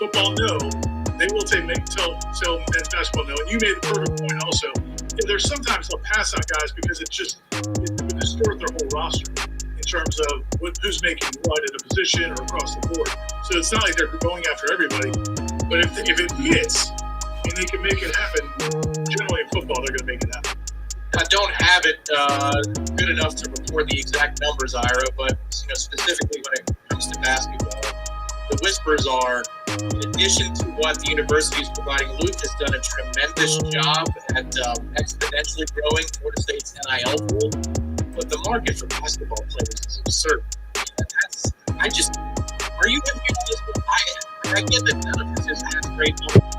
football, no. They will tell men's basketball no. And you made the perfect point also. There's sometimes they'll pass on guys because it would distort their whole roster in terms of who's making what at a position or across the board. So it's not like they're going after everybody. But if it hits and they can make it happen, generally in football they're going to make it happen. I don't have it good enough to report the exact numbers, Ira, but specifically when it comes to basketball, the whispers are, in addition to what the university is providing, Luke has done a tremendous job at exponentially growing Florida State's NIL pool, but the market for basketball players is absurd. Are you with me on this? I get that none of this has great numbers.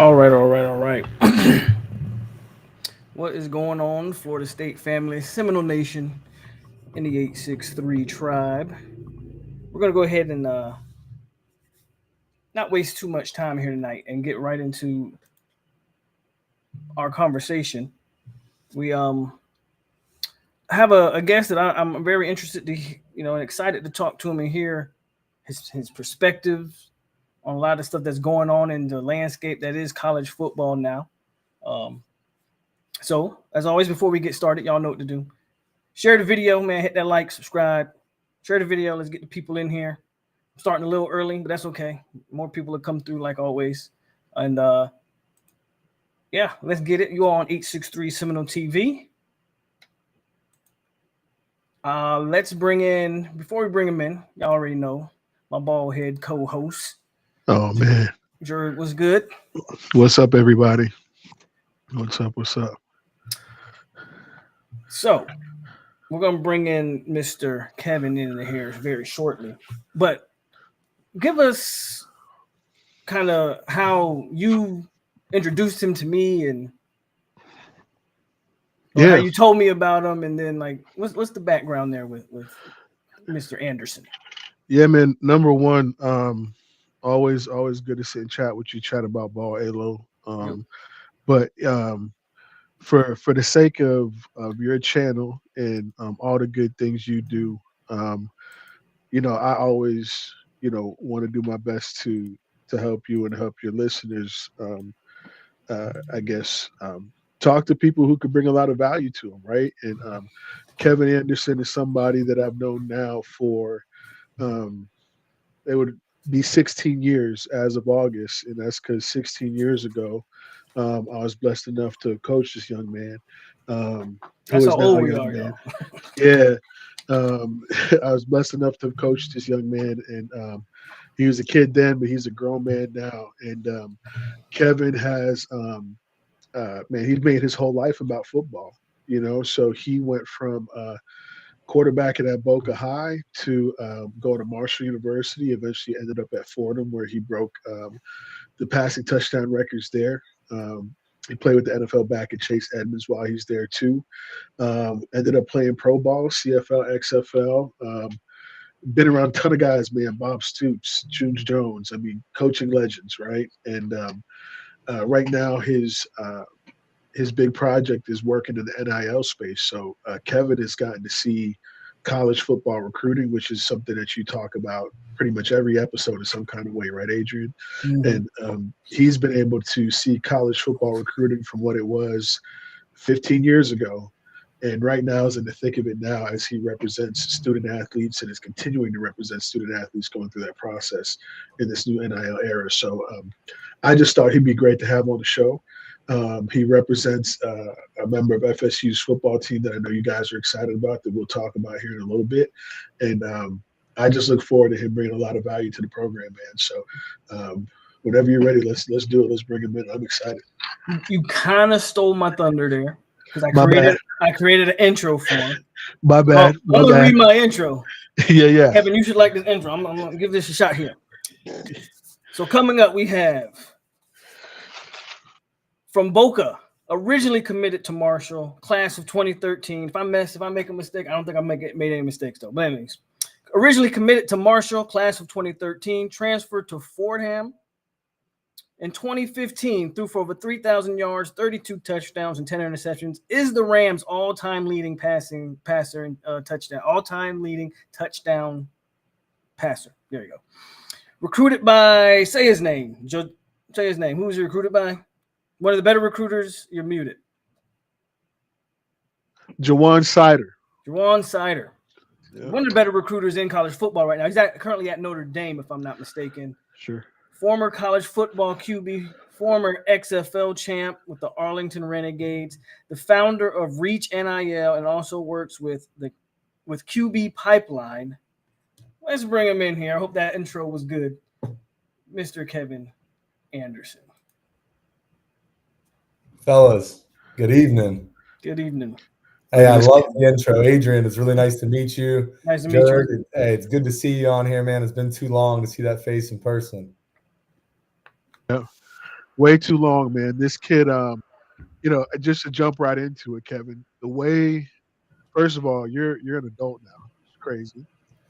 All right, all right, all right. What is going on, Florida State family, Seminole Nation, in the 863 tribe? We're going to go ahead and not waste too much time here tonight and get right into our conversation. We have a guest that I'm very interested to, and excited to talk to him and hear his perspectives on a lot of stuff that's going on in the landscape that is college football now. Um, so, as always, before we get started, y'all know what to do. Share the video, man. Hit that like, subscribe. Share the video. Let's get the people in here. I'm starting a little early, but that's okay. More people will come through like always. And yeah, let's get it. You all on 863 Seminole TV. Let's bring in, before we bring him in, y'all already know, my bald head co-host. Oh man, Jared was good. what's up, everybody? What's up? What's up? So we're gonna bring in Mr. Kevin in here very shortly. But give us kind of how you introduced him to me and how Yeah, you told me about him, and then like what's the background there with Mr. Anderson? yeah, man. Number one, always good to sit and chat with you, chat about ball, Alo. Yep. But for the sake of your channel and all the good things you do, um, I always want to do my best to help you and help your listeners. I guess talk to people who could bring a lot of value to them, right? And Kevin Anderson is somebody that I've known now for um, it would be 16 years as of August, and that's because 16 years ago I was blessed enough to coach this young man. who That's is how now old a we young are, man. y'all. Yeah. I was blessed enough to coach this young man, and he was a kid then, but he's a grown man now. And Kevin has, man, he's made his whole life about football, so he went from quarterbacking at Boca High to going to Marshall University, eventually ended up at Fordham, where he broke the passing touchdown records there. He played with the NFL back at Chase Edmonds while he's there too. Ended up playing pro ball, CFL, XFL. Been around a ton of guys, man. Bob Stoops, June Jones. I mean, coaching legends, right? And right now, his big project is working in the NIL space. So Kevin has gotten to see college football recruiting, which is something that you talk about pretty much every episode in some kind of way, right, Adrian? Mhm. And he's been able to see college football recruiting from what it was 15 years ago. And right now is in the thick of it now as he represents student athletes and is continuing to represent student athletes going through that process in this new NIL era. So I just thought he'd be great to have on the show. He represents a member of FSU's football team that I know you guys are excited about that we'll talk about here in a little bit. And I just look forward to him bringing a lot of value to the program, man. So whenever you're ready, let's do it. Let's bring him in. I'm excited. You kind of stole my thunder there because My bad. I created an intro for him. My bad. I'm gonna read my intro. Yeah. Kevin, you should like this intro. I'm gonna give this a shot here. So coming up, we have from Boca, originally committed to Marshall, class of 2013. If I make a mistake, I don't think I made any mistakes though. But anyways, originally committed to Marshall, class of 2013, transferred to Fordham. In 2015, threw for over 3,000 yards, 32 touchdowns, and 10 interceptions. Is the Rams' all-time leading passer and touchdown, all-time leading touchdown passer. There you go. Recruited by, say his name. Say his name. Who was he recruited by? One of the better recruiters. You're muted. Jawan Sider. Jawan Sider. Yeah. One of the better recruiters in college football right now. He's currently at Notre Dame, if I'm not mistaken. Sure. Former college football QB, former XFL champ with the Arlington Renegades, the founder of Reach NIL, and also works with QB Pipeline. Let's bring him in here. I hope that intro was good. Mr. Kevin Anderson. Fellas, good evening. Good evening. Hey, I love the intro. Adrian, it's really nice to meet you. Nice to meet you. Hey, it's good to see you on here, man. It's been too long to see that face in person. Yeah, way too long, man. This kid, just to jump right into it, Kevin. The way, first of all, you're an adult now. It's crazy.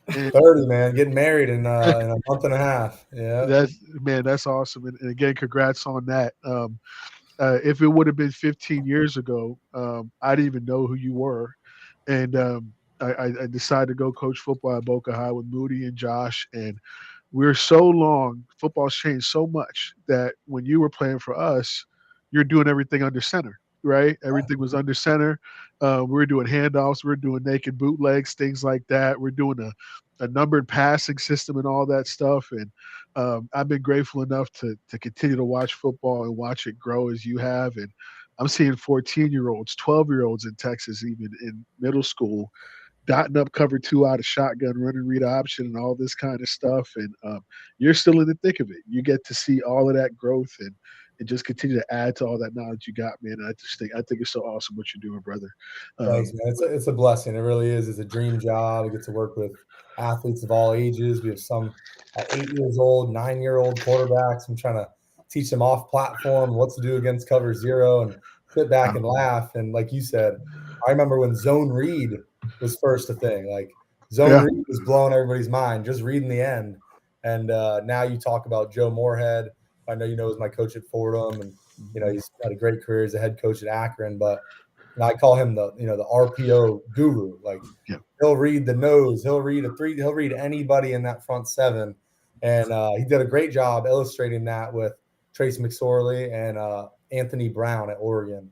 And 30, man, getting married in a month and a half. Yeah, that's awesome. And again, congrats on that. If it would have been 15 years ago, I didn't even know who you were. And I decided to go coach football at Boca High with Moody and Josh. And we're so long, football's changed so much that when you were playing for us, you're doing everything under center, right? Everything was under center. We were doing handoffs. We were doing naked bootlegs, things like that. We're doing a numbered passing system and all that stuff. And I've been grateful enough to continue to watch football and watch it grow as you have. And I'm seeing 14-year-olds, 12-year-olds in Texas, even in middle school, dotting up cover 2 out of shotgun, running read option, and all this kind of stuff. And you're still in the thick of it. You get to see all of that growth and just continue to add to all that knowledge you got, man. And I think it's so awesome what you're doing, brother. Thanks, man. It's a blessing. It really is. It's a dream job. I get to work with athletes of all ages. We have some at 8 years old, 9-year-old quarterbacks. I'm trying to teach them off platform, what to do against cover zero, and sit back and laugh. And like you said, I remember when zone read was first a thing. Like zone read was blowing everybody's mind, just reading the end. And now you talk about Joe Moorhead. I know you know is my coach at Fordham, and he's had a great career as a head coach at Akron. But I call him the RPO guru. Like he'll read the nose, he'll read he'll read anybody in that front seven, and he did a great job illustrating that with Trace McSorley and Anthony Brown at Oregon.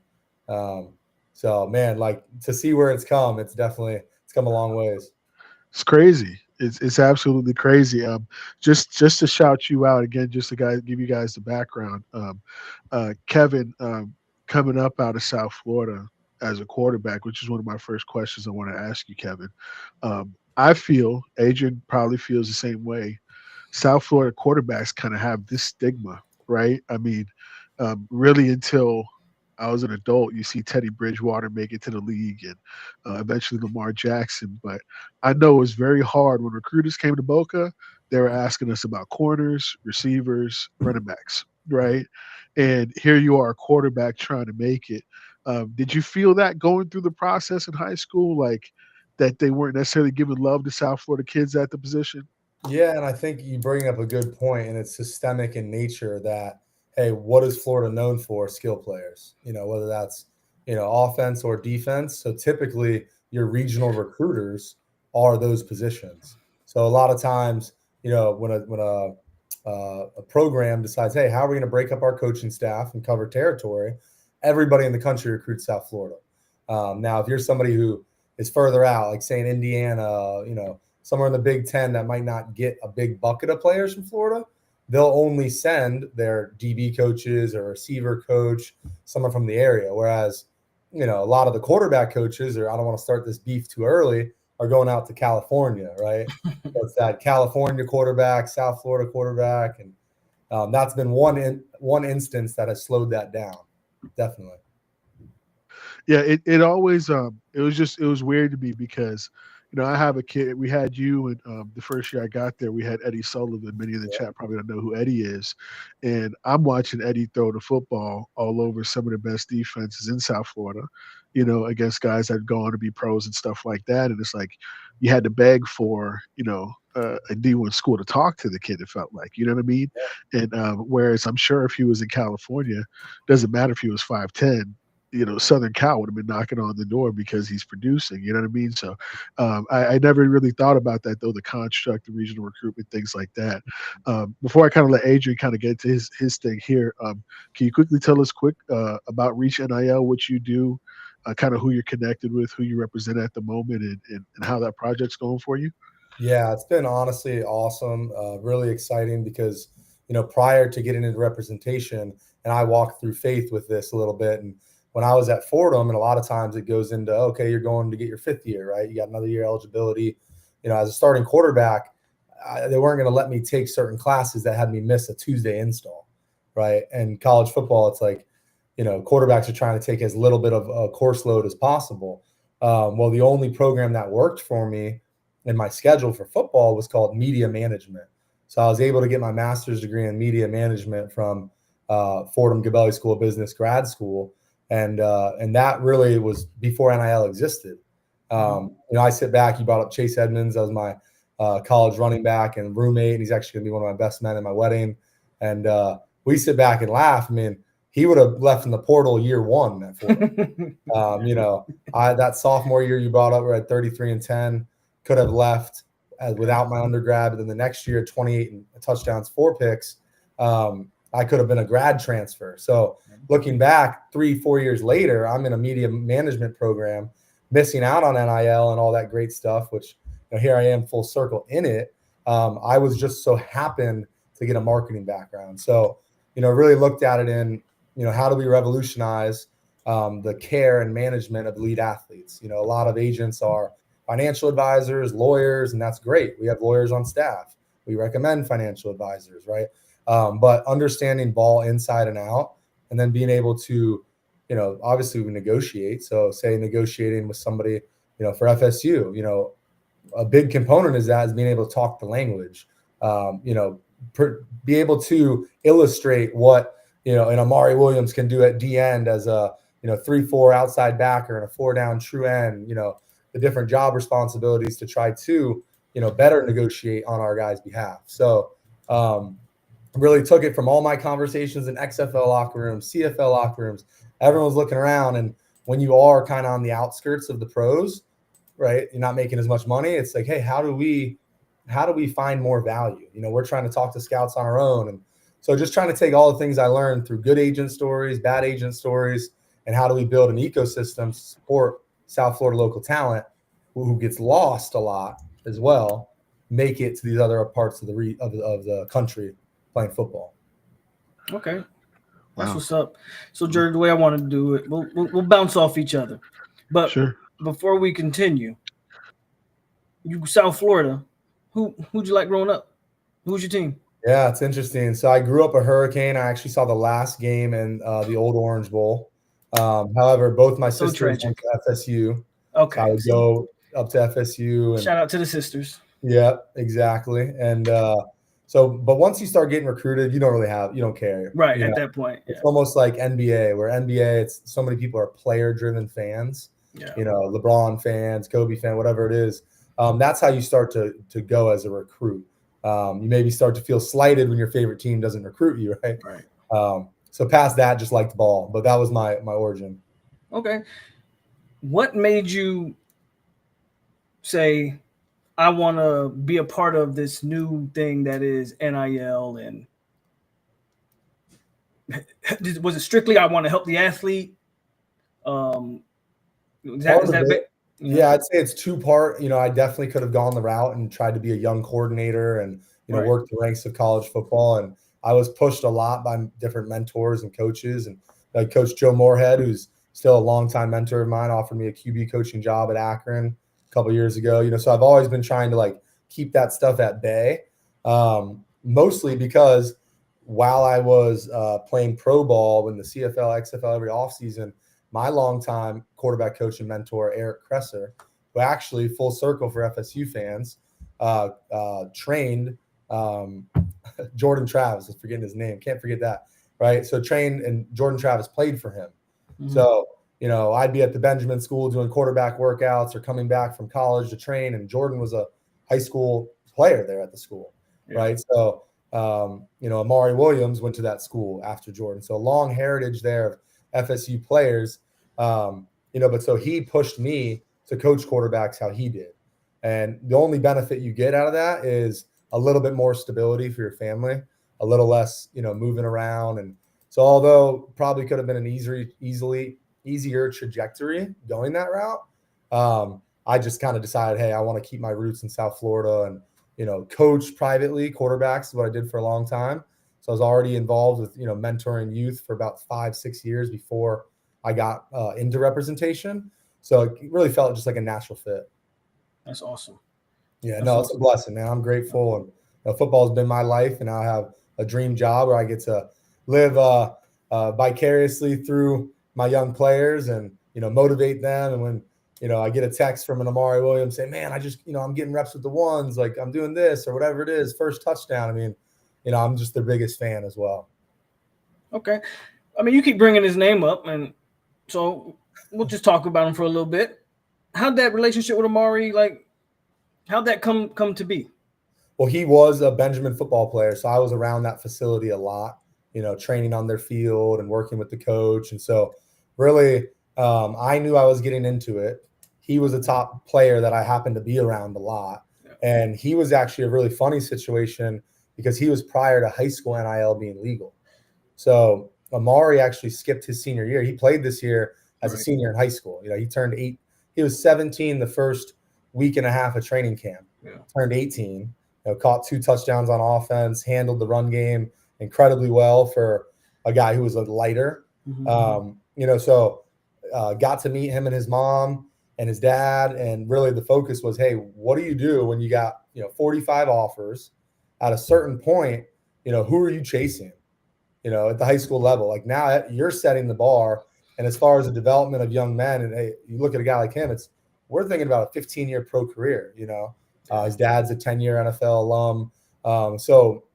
So man, like to see where it's come, it's come a long ways. It's crazy. It's absolutely crazy. Just to shout you out again, just to give you guys the background. Kevin, coming up out of South Florida, as a quarterback, which is one of my first questions I want to ask you, Kevin. I feel Adrian probably feels the same way. South Florida quarterbacks kind of have this stigma, right? I mean, really until I was an adult, you see Teddy Bridgewater make it to the league and eventually Lamar Jackson. But I know it was very hard when recruiters came to Boca. They were asking us about corners, receivers, running backs, right? And here you are, a quarterback trying to make it. Did you feel that going through the process in high school, like that they weren't necessarily giving love to South Florida kids at the position? Yeah, and I think you bring up a good point, and it's systemic in nature that, hey, what is Florida known for? Skill players, whether that's, offense or defense. So typically your regional recruiters are those positions. So a lot of times, when a program decides, hey, how are we going to break up our coaching staff and cover territory? Everybody in the country recruits South Florida. Now, if you're somebody who is further out, like say in Indiana, somewhere in the Big Ten that might not get a big bucket of players from Florida, they'll only send their DB coaches or receiver coach, someone from the area. Whereas, a lot of the quarterback coaches, or I don't want to start this beef too early, are going out to California, right? So it's that California quarterback, South Florida quarterback, and that's been one instance that has slowed that down, definitely. Yeah, it always it was weird to me because I have a kid. We had you, and the first year I got there, we had Eddie Sullivan. Many in the chat probably don't know who Eddie is, and I'm watching Eddie throw the football all over some of the best defenses in South Florida, against guys that go on to be pros and stuff like that. And it's like you had to beg for a D1 school to talk to the kid. It felt like, you know what I mean? And whereas I'm sure if he was in California, doesn't matter if he was 5'10". Southern Cal would have been knocking on the door because he's producing, you know what I mean? So I never really thought about that, though, the construct, the regional recruitment, things like that. Before I kind of let Adrian kind of get to his thing here, can you quickly tell us about Reach NIL, what you do, kind of who you're connected with, who you represent at the moment, and how that project's going for you? Yeah, it's been honestly awesome, really exciting because, prior to getting into representation, and I walked through faith with this a little bit, and when I was at Fordham, and a lot of times it goes into, okay, you're going to get your 5th year, right? You got another year eligibility. As a starting quarterback, they weren't going to let me take certain classes that had me miss a Tuesday install, right? And college football, it's like, quarterbacks are trying to take as little bit of a course load as possible. Well, the only program that worked for me in my schedule for football was called media management. So I was able to get my master's degree in media management from Fordham Gabelli School of Business grad school. And that really was before NIL existed. I sit back, you brought up Chase Edmonds as my college running back and roommate, and he's actually going to be one of my best men at my wedding. And we sit back and laugh. I mean, he would have left in the portal year one at Fordham. That sophomore year you brought up, we're at 33-10, could have left without my undergrad. But then the next year, 28 touchdowns, 4 picks. I could have been a grad transfer. So looking back 3-4 years later, I'm in a media management program, missing out on NIL and all that great stuff, which here I am full circle in it. I was just so happened to get a marketing background. So, really looked at it in, how do we revolutionize the care and management of elite athletes? A lot of agents are financial advisors, lawyers, and that's great. We have lawyers on staff. We recommend financial advisors, right? But understanding ball inside and out, and then being able to, obviously we negotiate. So say negotiating with somebody, for FSU, a big component is being able to talk the language, be able to illustrate what, an Amari Williams can do at D end as a, 3-4 outside backer and a 4-down true end, the different job responsibilities to try to, better negotiate on our guys' behalf. So, really took it from all my conversations in XFL locker rooms, CFL locker rooms. Everyone's looking around, and when you are kind of on the outskirts of the pros, right, you're not making as much money. It's like, hey, how do we find more value? We're trying to talk to scouts on our own, and so just trying to take all the things I learned through good agent stories, bad agent stories, and how do we build an ecosystem to support South Florida local talent who gets lost a lot as well, make it to these other parts of the country playing football. Okay. That's Wow. what's up. So, Jared, the way I want to do it, we'll bounce off each other. But Sure. before we continue, you South Florida, who'd you like growing up? Who's your team? Yeah, it's interesting. So I grew up a Hurricane. I actually saw the last game in the old Orange Bowl. However, both my So sisters went tragic. to FSU. Okay. So I would See? go up to FSU and Shout out to the sisters. yeah, exactly. And but once you start getting recruited, you don't care. Right You at know, that point. Yeah. it's almost like NBA, where NBA, it's so many people are player-driven fans. Yeah. LeBron fans, Kobe fan, whatever it is. That's how you start to go as a recruit. You maybe start to feel slighted when your favorite team doesn't recruit you, right? Right. So past that, just liked ball, but that was my origin. Okay. What made you say, I want to be a part of this new thing that is NIL? And was it strictly I want to help the athlete? Yeah, I'd say it's two-part. I definitely could have gone the route and tried to be a young coordinator and Right. work the ranks of college football. And I was pushed a lot by different mentors and coaches. And like Coach Joe Moorhead, who's still a longtime mentor of mine, offered me a QB coaching job at Akron a couple years ago. So I've always been trying to keep that stuff at bay, mostly because while I was playing pro ball in the CFL, XFL every offseason, my longtime quarterback coach and mentor, Eric Kresser, who actually, full circle for FSU fans, trained Jordan Travis. I'm forgetting his name. Can't forget that, right? So trained, and Jordan Travis played for him. Mm-hmm. So, I'd be at the Benjamin School doing quarterback workouts or coming back from college to train, and Jordan was a high school player there at the school, right? So, Amari Williams went to that school after Jordan. So a long heritage there of FSU players, but so he pushed me to coach quarterbacks how he did. And the only benefit you get out of that is a little bit more stability for your family, a little less, moving around. And so although probably could have been an easier trajectory going that route, I just kind of decided, hey, I want to keep my roots in South Florida and, coach privately quarterbacks is what I did for a long time. So I was already involved with, mentoring youth for about 5-6 years before I got into representation. So it really felt just like a natural fit. That's awesome. Yeah, it's a blessing, man. I'm grateful. And football has been my life, and I have a dream job where I get to live vicariously through my young players and, motivate them. And when, I get a text from an Amari Williams saying, man, I just, I'm getting reps with the ones, like I'm doing this or whatever it is, first touchdown. I mean, I'm just their biggest fan as well. Okay. I mean, you keep bringing his name up, and so we'll just talk about him for a little bit. How'd that relationship with Amari, how'd that come to be? Well, he was a Benjamin football player, so I was around that facility a lot, training on their field and working with the coach. And so really, I knew I was getting into it. He was a top player that I happened to be around a lot. Yeah. And he was actually a really funny situation because he was prior to high school NIL being legal. So Amari actually skipped his senior year. He played this year as a senior in high school. He turned 8. He was 17 the first week and a half of training camp. Yeah. Turned 18. Caught 2 touchdowns on offense. Handled the run game incredibly well for a guy who was a lighter. Mm-hmm. So got to meet him and his mom and his dad. And really the focus was, hey, what do you do when you got 45 offers? At a certain point, who are you chasing, at the high school level? Like now you're setting the bar. And as far as the development of young men, and hey, you look at a guy like him, we're thinking about a 15-year pro career, his dad's a 10-year NFL alum. So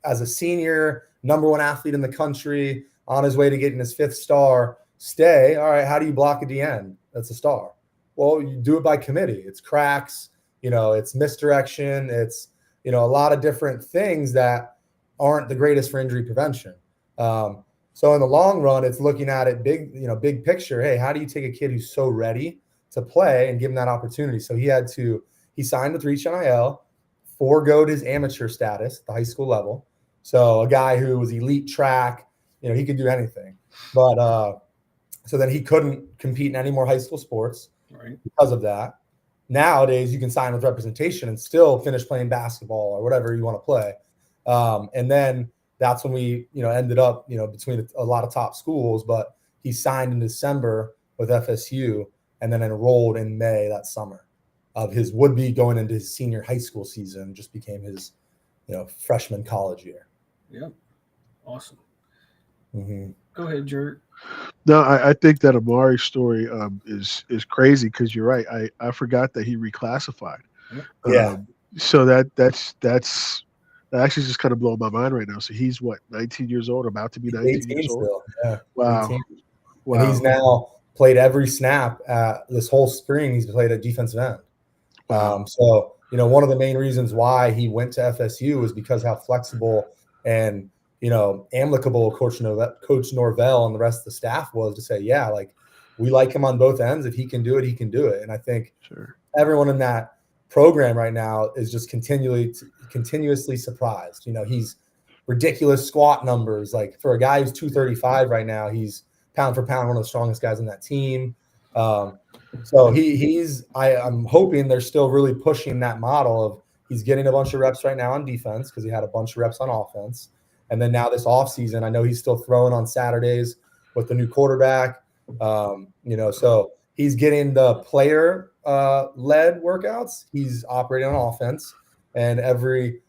as a senior, #1 athlete in the country, on his way to getting his 5th star, all right, how do you block a DN? That's a star. Well, you do it by committee. It's cracks, it's misdirection. It's, a lot of different things that aren't the greatest for injury prevention. So in the long run, it's looking at it big picture. Hey, how do you take a kid who's so ready to play and give him that opportunity? So he signed with Reach NIL, foregoed his amateur status at the high school level. So a guy who was elite track, he could do anything. But so then he couldn't compete in any more high school sports because of that. Nowadays, you can sign with representation and still finish playing basketball or whatever you want to play. And then that's when we, ended up, between a lot of top schools, but he signed in December with FSU and then enrolled in May that summer of his would-be going into his senior high school season, just became his, freshman college year. Yep. Awesome. Mm-hmm. Go ahead, Jared. No, I think that Amari's story is crazy because you're right. I forgot that he reclassified. Yeah. So that actually just kind of blowing my mind right now. So he's what, 19 years old, about to be 19 years old. Still. Yeah. Wow. 18. Wow. And he's now played every snap this whole spring. He's played at defensive end. Wow. So, one of the main reasons why he went to FSU was because how flexible and, amicable Coach Norvell and the rest of the staff was to say, yeah, like we like him on both ends. If he can do it, he can do it. And I think everyone in that program right now is just continuously surprised. He's ridiculous squat numbers. Like for a guy who's 235 right now, he's pound for pound one of the strongest guys on that team. So I'm hoping they're still really pushing that model of he's getting a bunch of reps right now on defense because he had a bunch of reps on offense. And then now this offseason, I know he's still throwing on Saturdays with the new quarterback. So he's getting the player led workouts. He's operating on offense, and every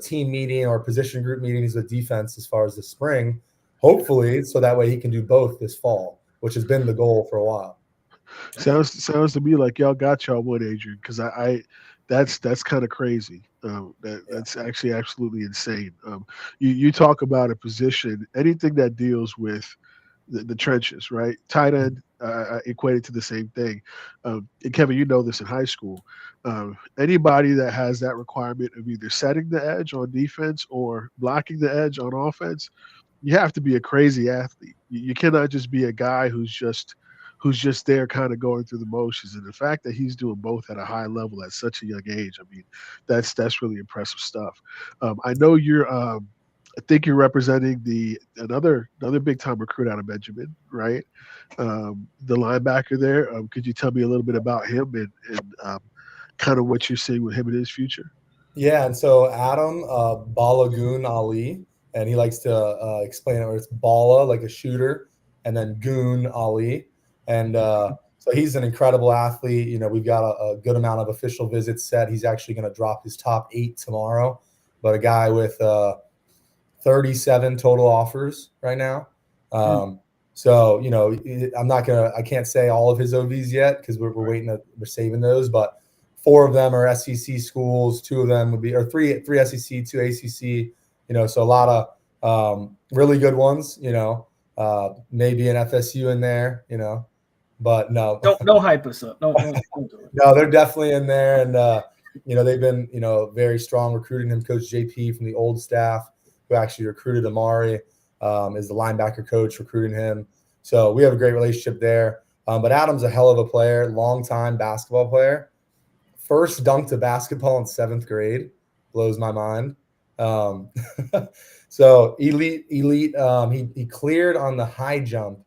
team meeting or position group meetings with defense as far as the spring, hopefully, so that way he can do both this fall, which has been the goal for a while. Sounds to me like y'all got y'all one, Adrian, because that's kind of crazy. That's actually absolutely insane. You talk about a position, anything that deals with the trenches, right? Tight end equated to the same thing. And Kevin, you know this in high school. Anybody that has that requirement of either setting the edge on defense or blocking the edge on offense, you have to be a crazy athlete. You cannot just be a guy who's just there kind of going through the motions. And the fact that he's doing both at a high level at such a young age, I mean, that's really impressive stuff. I know I think you're representing another big time recruit out of Benjamin, right? The linebacker there. Could you tell me a little bit about him and kind of what you're seeing with him in his future? Yeah, and so Adam Balagoon Ali, and he likes to explain it where it's Bala like a shooter, and then Goon Ali. And so he's an incredible athlete. We've got a good amount of official visits set. He's actually going to drop his top 8 tomorrow. But a guy with 37 total offers right now. So, I can't say all of his OVs yet because we're we're saving those. But 4 of them are SEC schools. 2 of them would be, or three SEC, 2 ACC. So a lot of really good ones. Maybe an FSU in there. But no, don't hype us up. Don't do it. No, they're definitely in there, and they've been very strong recruiting him. Coach JP from the old staff, who actually recruited Amari, is the linebacker coach recruiting him. So we have a great relationship there. But Adam's a hell of a player, long-time basketball player. First dunked a basketball in 7th grade, blows my mind. So elite. He cleared on the high jump.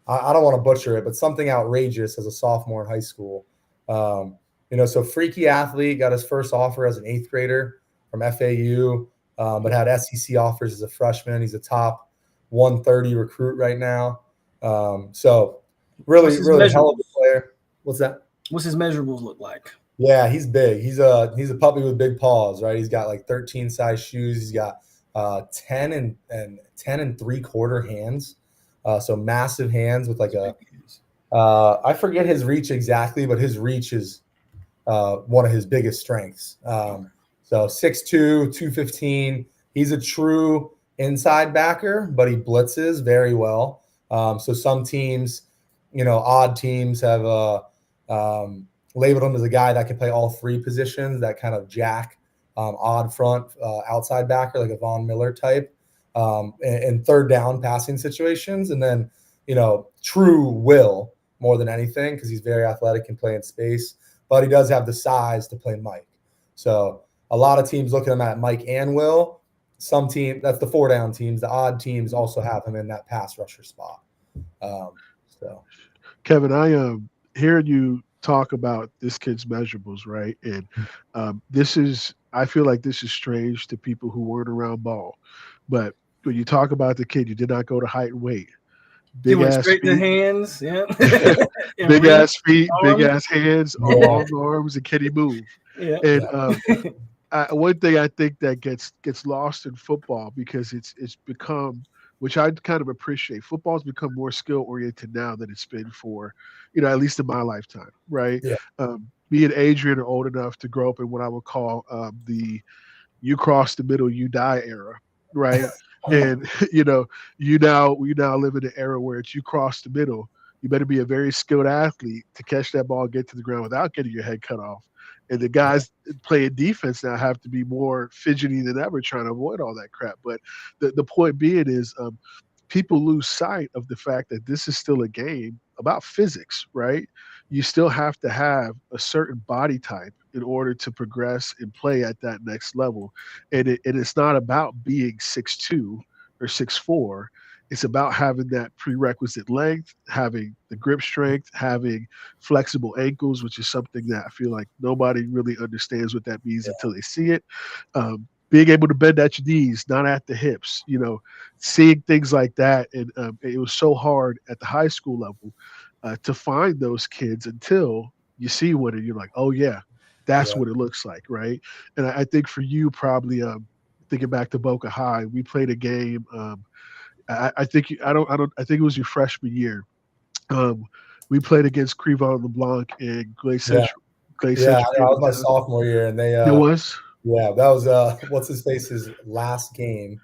I don't want to butcher it, but something outrageous as a sophomore in high school. So freaky athlete, got his first offer as an 8th grader from FAU, but had SEC offers as a freshman. He's a top 130 recruit right now. So really hell of a player. What's that? What's his measurables look like? Yeah, he's big. He's a puppy with big paws, right? He's got like 13 size shoes. He's got 10 and 3/4 hands. So massive hands with like I forget his reach exactly, but his reach is one of his biggest strengths. So 6'2", 215. He's a true inside backer, but he blitzes very well. So some teams, odd teams have labeled him as a guy that can play all 3 positions, that kind of jack, odd front, outside backer, like a Von Miller type. In 3rd down passing situations, and then true will more than anything because he's very athletic and play in space, but he does have the size to play Mike. So a lot of teams look at him at Mike and Will. Some team, that's the 4-down teams. The odd teams also have him in that pass rusher spot. So Kevin, I am hearing you talk about this kid's measurables, right? And I feel like this is strange to people who weren't around ball. But when you talk about the kid, you did not go to height and weight. He Big went ass straight to feet, hands, yeah. And big reach, ass feet, big arms. ass hands, Yeah. long arms, and can he move? Yeah. And Yeah. one thing I think that gets lost in football because it's become, which I kind of appreciate. Football's become more skill oriented now than it's been for, at least in my lifetime, right? Yeah. Me and Adrian are old enough to grow up in what I would call the you cross the middle, you die era, right? And you now live in an era where it's you cross the middle. You better be a very skilled athlete to catch that ball, get to the ground without getting your head cut off. And the guys playing defense now have to be more fidgety than ever, trying to avoid all that crap. But the point being is, people lose sight of the fact that this is still a game about physics, right? You still have to have a certain body type in order to progress and play at that next level. And it's not about being 6'2" or 6'4". It's about having that prerequisite length, having the grip strength, having flexible ankles, which is something that I feel like nobody really understands what that means until they see it. Being able to bend at your knees, not at the hips, seeing things like that. And it was so hard at the high school level to find those kids until you see one and you're like, oh, yeah, that's Yeah. what it looks like, right? And I think for you, probably thinking back to Boca High, we played a game. I think I think it was your freshman year. Um, we played against Crevon LeBlanc and Glade Yeah. Central. Glade Yeah. Central I came was to my town. sophomore year, and they It was. yeah, that was what's his face's last game,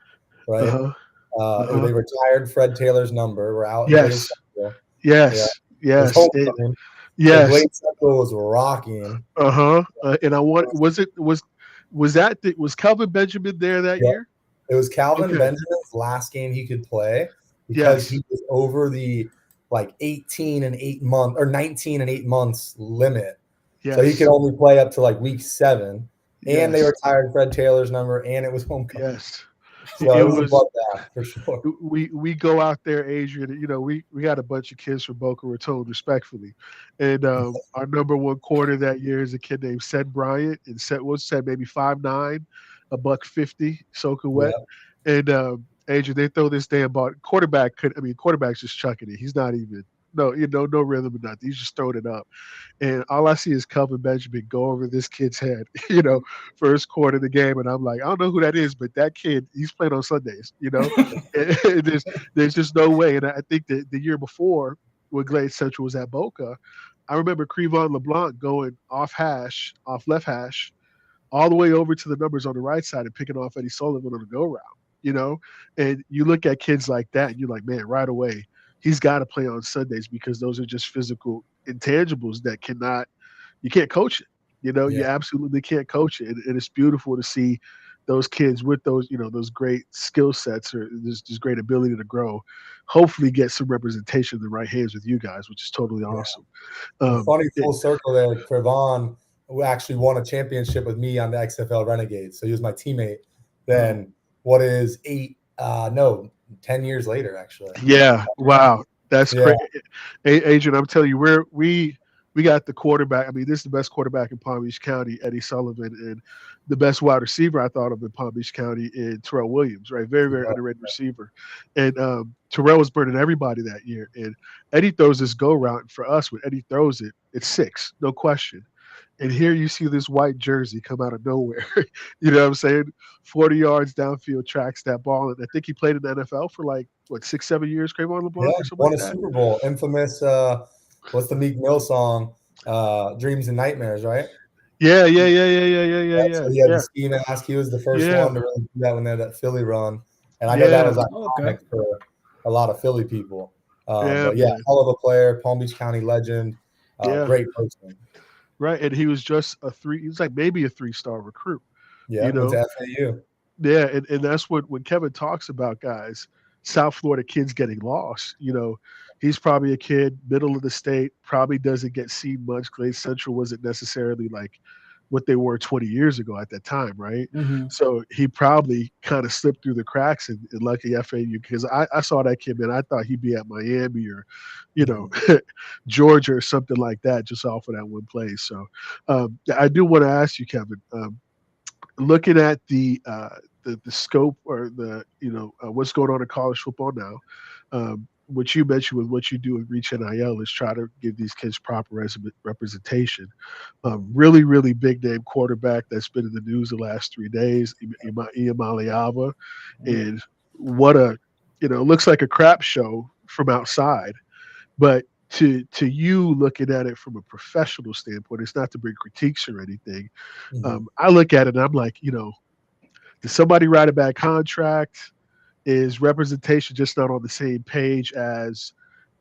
right? Uh-huh. Uh-huh. They retired Fred Taylor's number. We're out in Glade Yes. Central. Yeah. Yes. It was Yes. homecoming. So Yes. Glade Central was rocking. Uh-huh. And I want was Calvin Benjamin there that Yeah. year? It was Calvin Okay. Benjamin's last game he could play because Yes. he was over the 18 and 8 months or 19 and 8 months limit. So he Yes. could only play up to week 7. And they Yes. retired Fred Taylor's number, and it was homecoming. Yes. So It it was a was bloodbath for sure. we go out there, Adrian. We got a bunch of kids from Boca Raton, respectfully, and our number one corner that year is a kid named Seth Bryant, and Seth was said maybe 5'9", $150, soaking Yeah. wet, and Adrian, they throw this damn ball. Quarterback's just chucking it. He's not even no rhythm or nothing. He's just throwing it up. And all I see is Kelvin Benjamin go over this kid's head, first quarter of the game. And I'm like, I don't know who that is, but that kid, he's playing on Sundays, And there's just no way. And I think that the year before, when Glade Central was at Boca, I remember Crevon LeBlanc going off left hash, all the way over to the numbers on the right side and picking off Eddie Sullivan on the go route, And you look at kids like that and you're like, man, right away, he's got to play on Sundays because those are just physical intangibles that you can't coach it. You Yeah. absolutely can't coach it. And it's beautiful to see those kids with those great skill sets or this great ability to grow, hopefully get some representation in the right hands with you guys, which is totally awesome. Funny full circle there. Crevon who actually won a championship with me on the XFL Renegades. So he was my teammate. Then what is 10 years later, actually. Yeah. Wow. That's Yeah. crazy. Agent, I'm telling you, we got the quarterback. I mean, this is the best quarterback in Palm Beach County, Eddie Sullivan, and the best wide receiver I thought of in Palm Beach County in Terrell Williams, right? Very, very underrated receiver. And Terrell was burning everybody that year. And Eddie throws this go route. And for us, when Eddie throws it, it's 6, no question. And here you see this white jersey come out of nowhere. You know what I'm saying? 40 yards downfield, tracks that ball. And I think he played in the NFL for 6, 7 years, Crevon LeBlanc or something won like a that. Super Bowl. Infamous, what's the Meek Mill song? Dreams and Nightmares, right? Yeah. So he had the ski mask. He was the first one to really do that when they had that Philly run. And I know that was iconic for a lot of Philly people. But hell of a player, Palm Beach County legend, great person. Right, and he was just he was maybe a 3-star recruit. Yeah, went to FAU. Yeah, and that's when Kevin talks about guys, South Florida kids getting lost. He's probably a kid, middle of the state, probably doesn't get seen much. Glade Central wasn't necessarily what they were 20 years ago at that time, right? Mm-hmm. So he probably kind of slipped through the cracks in lucky FAU because I saw that kid, man. I thought he'd be at Miami or, Georgia or something like that just off of that one play. So I do want to ask you, Kevin, looking at the the scope or the what's going on in college football now. What you mentioned with what you do with Reach NIL is try to give these kids proper representation. Really, really big name quarterback that's been in the news the last 3 days, Iamaleava, and what a looks like a crap show from outside, but to you looking at it from a professional standpoint, it's not to bring critiques or anything. I look at it and I'm like, did somebody write a bad contract? Is representation just not on the same page as,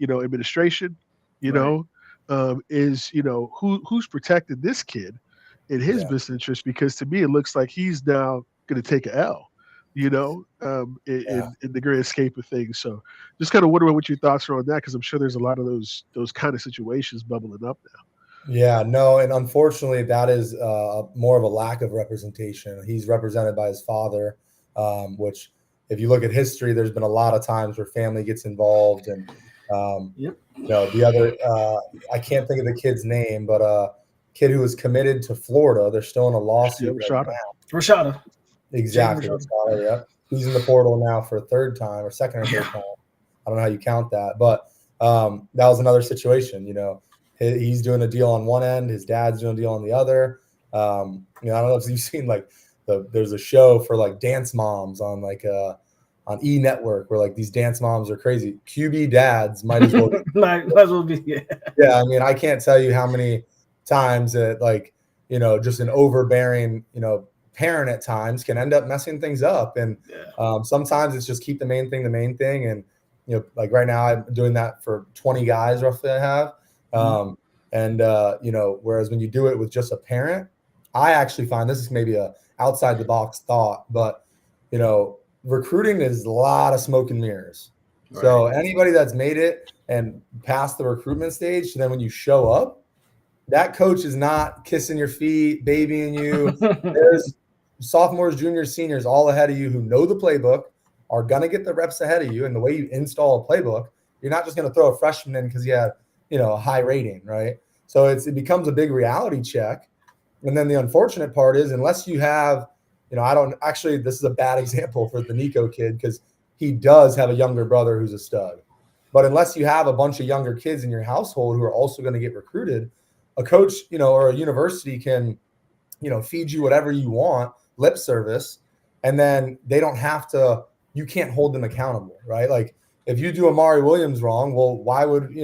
administration? Right. Who's protecting this kid in his best interest? Because to me, it looks like he's now going to take a L, in the grand scape of things. So just kind of wondering what your thoughts are on that, because I'm sure there's a lot of those kind of situations bubbling up now. Yeah, no, and unfortunately, that is more of a lack of representation. He's represented by his father, which, if you look at history, there's been a lot of times where family gets involved, and the other, I can't think of the kid's name, but a kid who was committed to Florida. They're still in a lawsuit right now. Rashada. Exactly. Rashada, yeah. He's in the portal now for a third time or second or third time. I don't know how you count that, but that was another situation. He's doing a deal on one end, his dad's doing a deal on the other. I don't know if you've seen there's a show for dance moms on on E Network where these dance moms are crazy. QB dads might as well be. Yeah, I mean, I can't tell you how many times that just an overbearing parent at times can end up messing things up, and sometimes it's just keep the main thing, and right now I'm doing that for 20 guys roughly. I have. Whereas when you do it with just a parent, I actually find, this is maybe a outside the box thought, but recruiting is a lot of smoke and mirrors. Right. So anybody that's made it and passed the recruitment stage, then when you show up, that coach is not kissing your feet, babying you. There's sophomores, juniors, seniors all ahead of you who know the playbook, are going to get the reps ahead of you. And the way you install a playbook, you're not just going to throw a freshman in because you had a high rating, right? So it becomes a big reality check. And then the unfortunate part is, unless you have, this is a bad example for the Nico kid because he does have a younger brother who's a stud. But unless you have a bunch of younger kids in your household who are also going to get recruited, a coach, or a university can, feed you whatever you want, lip service, and then they don't have to, you can't hold them accountable, right? If you do Amari Williams wrong, well, why would,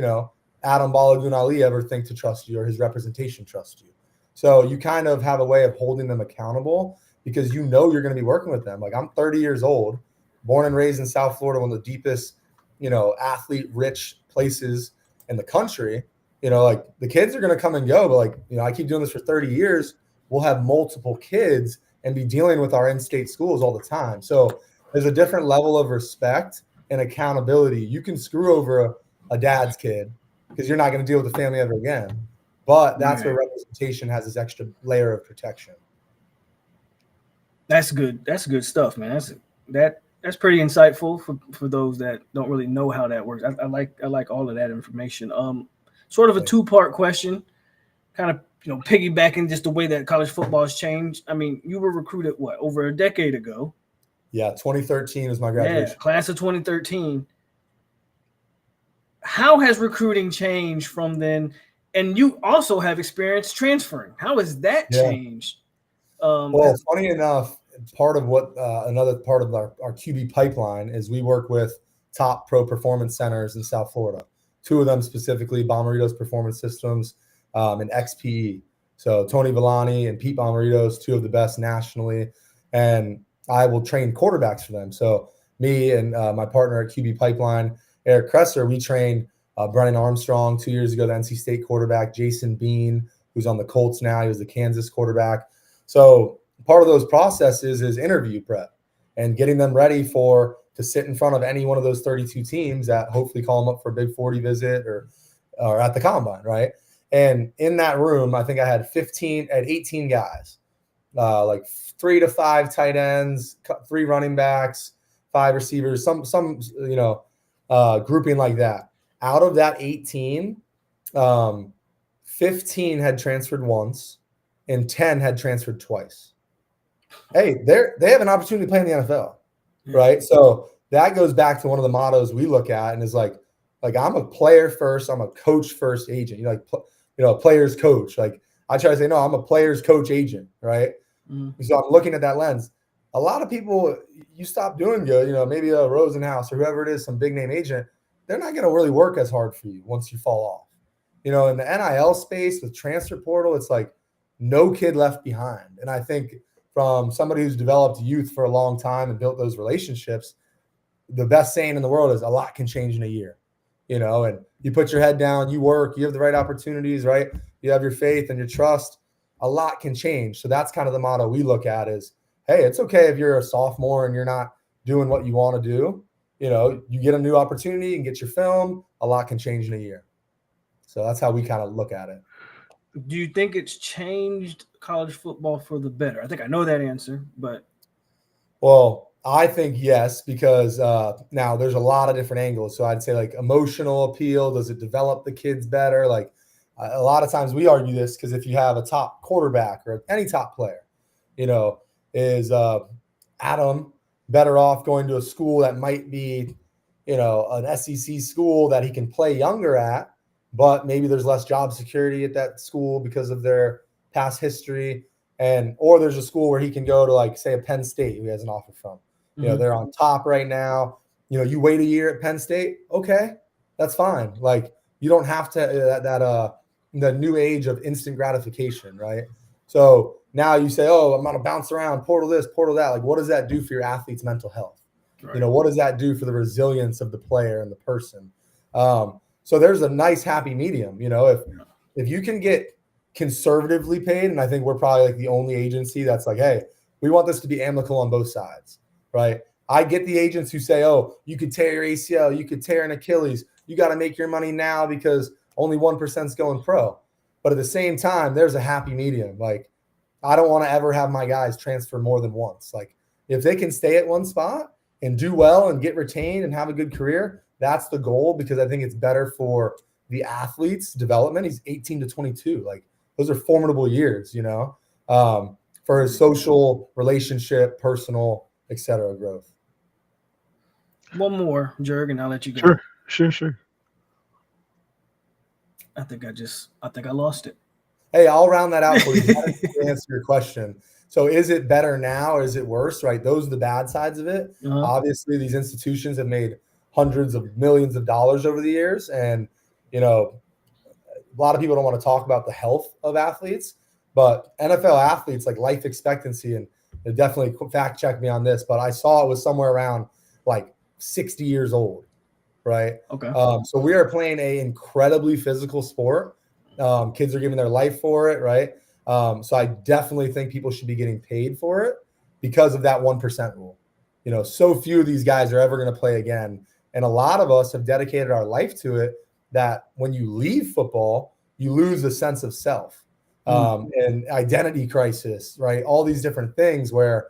Adam Balagun Ali ever think to trust you or his representation trust you? So you kind of have a way of holding them accountable because you're going to be working with them. I'm 30 years old, born and raised in South Florida, one of the deepest, athlete-rich places in the country. The kids are going to come and go, but I keep doing this for 30 years. We'll have multiple kids and be dealing with our in-state schools all the time. So there's a different level of respect and accountability. You can screw over a dad's kid because you're not going to deal with the family ever again. But that's where representation has this extra layer of protection. That's good. That's good stuff, man. That's pretty insightful for those that don't really know how that works. I like all of that information. Sort of a two-part question, kind of piggybacking just the way that college football has changed. I mean, you were recruited over a decade ago? Yeah, 2013 was my graduation. Yeah, class of 2013. How has recruiting changed from then? And you also have experience transferring. How has that changed? Well, funny enough, part of what another part of our QB pipeline is we work with top pro performance centers in South Florida. Two of them specifically, Bomarito's Performance Systems and XPE. So Tony Villani and Pete Bomarito's, two of the best nationally. And I will train quarterbacks for them. So me and my partner at QB Pipeline, Eric Kresser, we trained Brennan Armstrong 2 years ago, the NC State quarterback, Jason Bean, who's on the Colts now. He was the Kansas quarterback. So part of those processes is interview prep and getting them ready to sit in front of any one of those 32 teams that hopefully call them up for a Big 40 visit or at the combine, right? And in that room, I think I had 18 guys, 3 to 5 tight ends, 3 running backs, 5 receivers, some grouping like that. Out of that 18, 15 had transferred once and 10 had transferred twice. hey, they have an opportunity to play in the NFL, right? So that goes back to one of the mottos we look at, and is like I'm a player first, I'm a coach first agent. A player's coach. Like I try to say, no, I'm a player's coach agent, right? Mm-hmm. So I'm looking at that lens. A lot of people, you stop doing good, maybe a Rosenhaus or whoever it is, some big name agent, they're not going to really work as hard for you once you fall off. In the NIL space with transfer portal, it's like no kid left behind. And I think from somebody who's developed youth for a long time and built those relationships, the best saying in the world is a lot can change in a year, and you put your head down, you work, you have the right opportunities, right? You have your faith and your trust, a lot can change. So that's kind of the motto we look at is, hey, it's okay if you're a sophomore and you're not doing what you want to do. You get a new opportunity and get your film, a lot can change in a year. So that's how we kind of look at it. Do you think it's changed college football for the better? I think I know that answer, but. Well, I think yes, because now there's a lot of different angles. So I'd say like emotional appeal, does it develop the kids better? Like a lot of times we argue this because if you have a top quarterback or any top player, is Adam better off going to a school that might be, an SEC school that he can play younger at, but maybe there's less job security at that school because of their past history, or there's a school where he can go to, like, say, a Penn State who he has an offer from. They're on top right now. You wait a year at Penn State, okay, that's fine. Like, you don't have to the new age of instant gratification, right? So now you say, oh, I'm going to bounce around, portal this, portal that. Like, what does that do for your athlete's mental health? Right. What does that do for the resilience of the player and the person? So there's a nice happy medium. If you can get conservatively paid, and I think we're probably like the only agency that's like, hey, we want this to be amicable on both sides, right? I get the agents who say, oh, you could tear your ACL, you could tear an Achilles, you got to make your money now because only 1% is going pro. But at the same time, there's a happy medium. Like, I don't want to ever have my guys transfer more than once. Like, if they can stay at one spot and do well and get retained and have a good career, that's the goal, because I think it's better for the athlete's development. He's 18 to 22. Like, those are formidable years, for his social, relationship, personal, etc. growth. One more, Jurg, and I'll let you go. Sure. I think I lost it. Hey, I'll round that out for you to answer your question. So is it better now or is it worse, right? Those are the bad sides of it. Obviously, these institutions have made hundreds of millions of dollars over the years. And, a lot of people don't want to talk about the health of athletes, but NFL athletes, like, life expectancy, and they definitely fact check me on this, but I saw it was somewhere around like 60 years old, right? Okay. So we are playing a incredibly physical sport. Kids are giving their life for it, right? So I definitely think people should be getting paid for it because of that 1% rule. So few of these guys are ever going to play again. And a lot of us have dedicated our life to it, that when you leave football, you lose a sense of self, and identity crisis, right? All these different things where,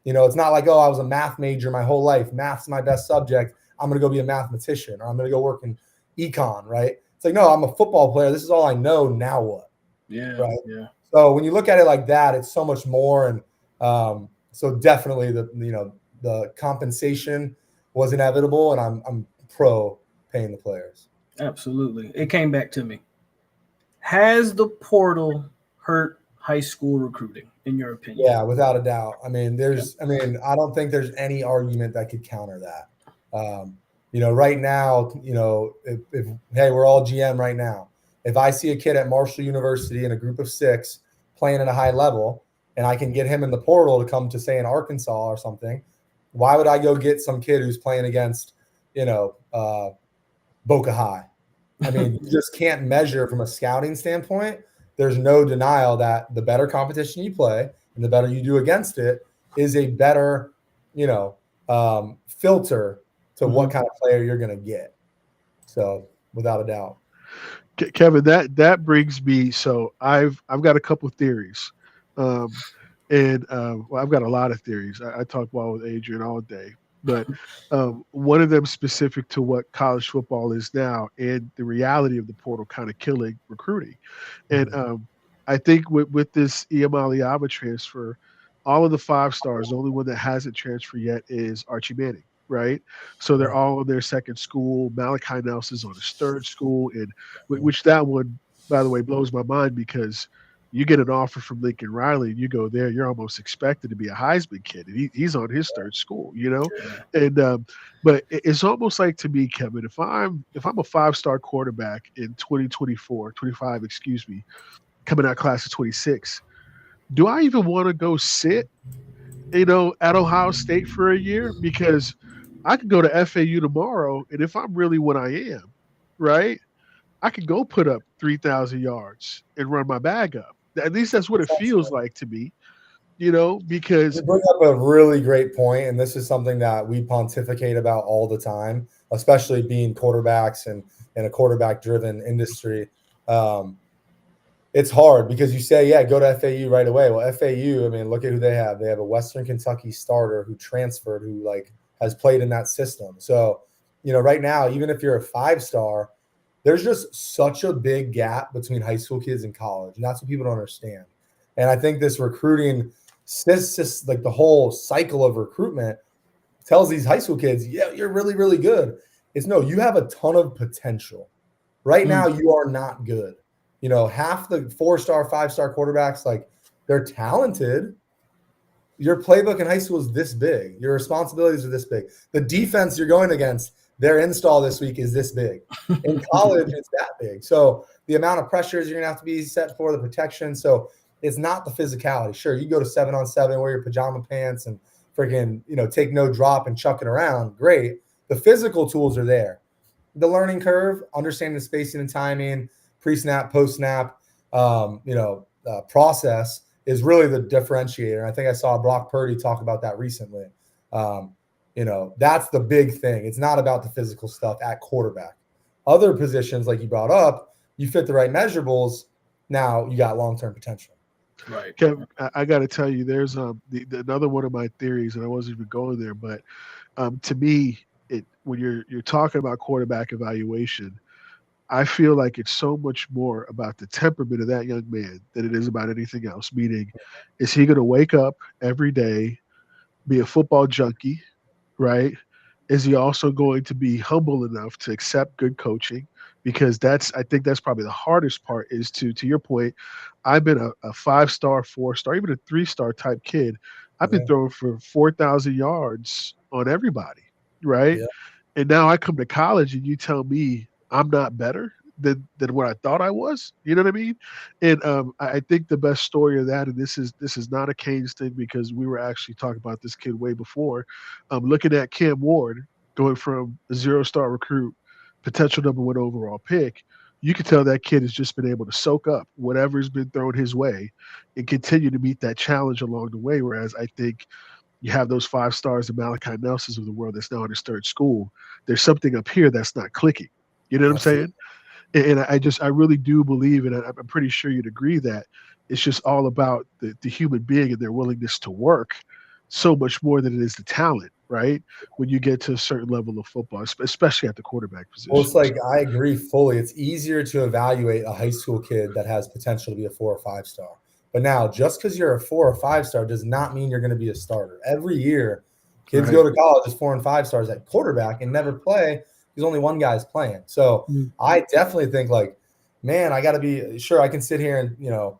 it's not like, oh, I was a math major my whole life. Math's my best subject. I'm going to go be a mathematician, or I'm going to go work in econ, right? It's like, no, I'm a football player. This is all I know. Now what? Yeah. Right. Yeah. So when you look at it like that, it's so much more. And so definitely the compensation was inevitable, and I'm pro paying the players. Absolutely. It came back to me. Has the portal hurt high school recruiting, in your opinion? Yeah, without a doubt. I mean, I don't think there's any argument that could counter that. Right now, if hey, we're all GM right now. If I see a kid at Marshall University in a group of 6 playing at a high level, and I can get him in the portal to come to, say, in Arkansas or something, why would I go get some kid who's playing against, Boca High? I mean, you just can't measure from a scouting standpoint. There's no denial that the better competition you play and the better you do against it is a better, filter to what kind of player you're going to get. So without a doubt. Kevin, that brings me. So I've got a couple of theories, well, I've got a lot of theories. I talk ball with Adrian all day, but one of them specific to what college football is now and the reality of the portal kind of killing recruiting. And I think with this Iamaleava transfer, all of the 5 stars, the only one that hasn't transferred yet is Archie Manning, right? So they're all in their second school. Malachi Nelson's on his third school, and which that one, by the way, blows my mind because you get an offer from Lincoln Riley and you go there, you're almost expected to be a Heisman kid, and he's on his third school, and but it's almost like to me, Kevin, if I'm a 5-star quarterback in 2024, 25, excuse me, coming out class of 26, do I even want to go sit, at Ohio State for a year? Because I could go to FAU tomorrow, and if I'm really what I am, right, I could go put up 3,000 yards and run my bag up. At least that's what it feels like to me, because You bring up a really great point, and this is something that we pontificate about all the time, especially being quarterbacks and in a quarterback-driven industry. It's hard because you say, yeah, go to FAU right away. Well, FAU, I mean, look at who they have. They have a Western Kentucky starter who transferred, who has played in that system. So, right now, even if you're a 5-star, there's just such a big gap between high school kids and college, and that's what people don't understand. And I think this recruiting, like the whole cycle of recruitment, tells these high school kids, yeah, you're really, really good. It's no, you have a ton of potential. Right now, you are not good. Half the 4-star, 5-star quarterbacks, they're talented. Your playbook in high school is this big. Your responsibilities are this big. The defense you're going against, their install this week is this big. In college, it's that big. So the amount of pressures you're going to have to be set for, the protection. So it's not the physicality. Sure, you go to 7-on-7, wear your pajama pants and freaking, take no drop and chuck it around. Great. The physical tools are there. The learning curve, understanding the spacing and timing, pre-snap, post-snap, process is really the differentiator. I think I saw Brock Purdy talk about that recently. That's the big thing. It's not about the physical stuff at quarterback. Other positions, like you brought up, you fit the right measurables. Now you got long-term potential. Right. Kevin, I got to tell you, there's another one of my theories, and I wasn't even going there, but to me, when you're talking about quarterback evaluation, I feel like it's so much more about the temperament of that young man than it is about anything else. Meaning, is he going to wake up every day, be a football junkie, right? Is he also going to be humble enough to accept good coaching? Because I think that's probably the hardest part is to your point, I've been a 5-star, 4-star, even a 3-star type kid. I've been throwing for 4,000 yards on everybody, right? Yeah. And now I come to college and you tell me I'm not better than what I thought I was. You know what I mean? And I think the best story of that, and this is not a Canes thing because we were actually talking about this kid way before. Looking at Cam Ward going from a 0-star recruit, potential #1 overall pick, you can tell that kid has just been able to soak up whatever's been thrown his way and continue to meet that challenge along the way. Whereas I think you have those 5 stars of Malachi Nelson's of the world that's now in his third school. There's something up here that's not clicking. You know what I'm saying? And I really do believe, and I'm pretty sure you'd agree that it's just all about the human being and their willingness to work so much more than it is the talent, right? When you get to a certain level of football, especially at the quarterback position. Well, it's I agree fully. It's easier to evaluate a high school kid that has potential to be a 4 or 5-star. But now, just because you're a 4 or 5-star does not mean you're going to be a starter. Every year, kids go to college as 4 and 5 stars at quarterback and never play because only one guy's playing. So I definitely think man, I got to be sure I can sit here and,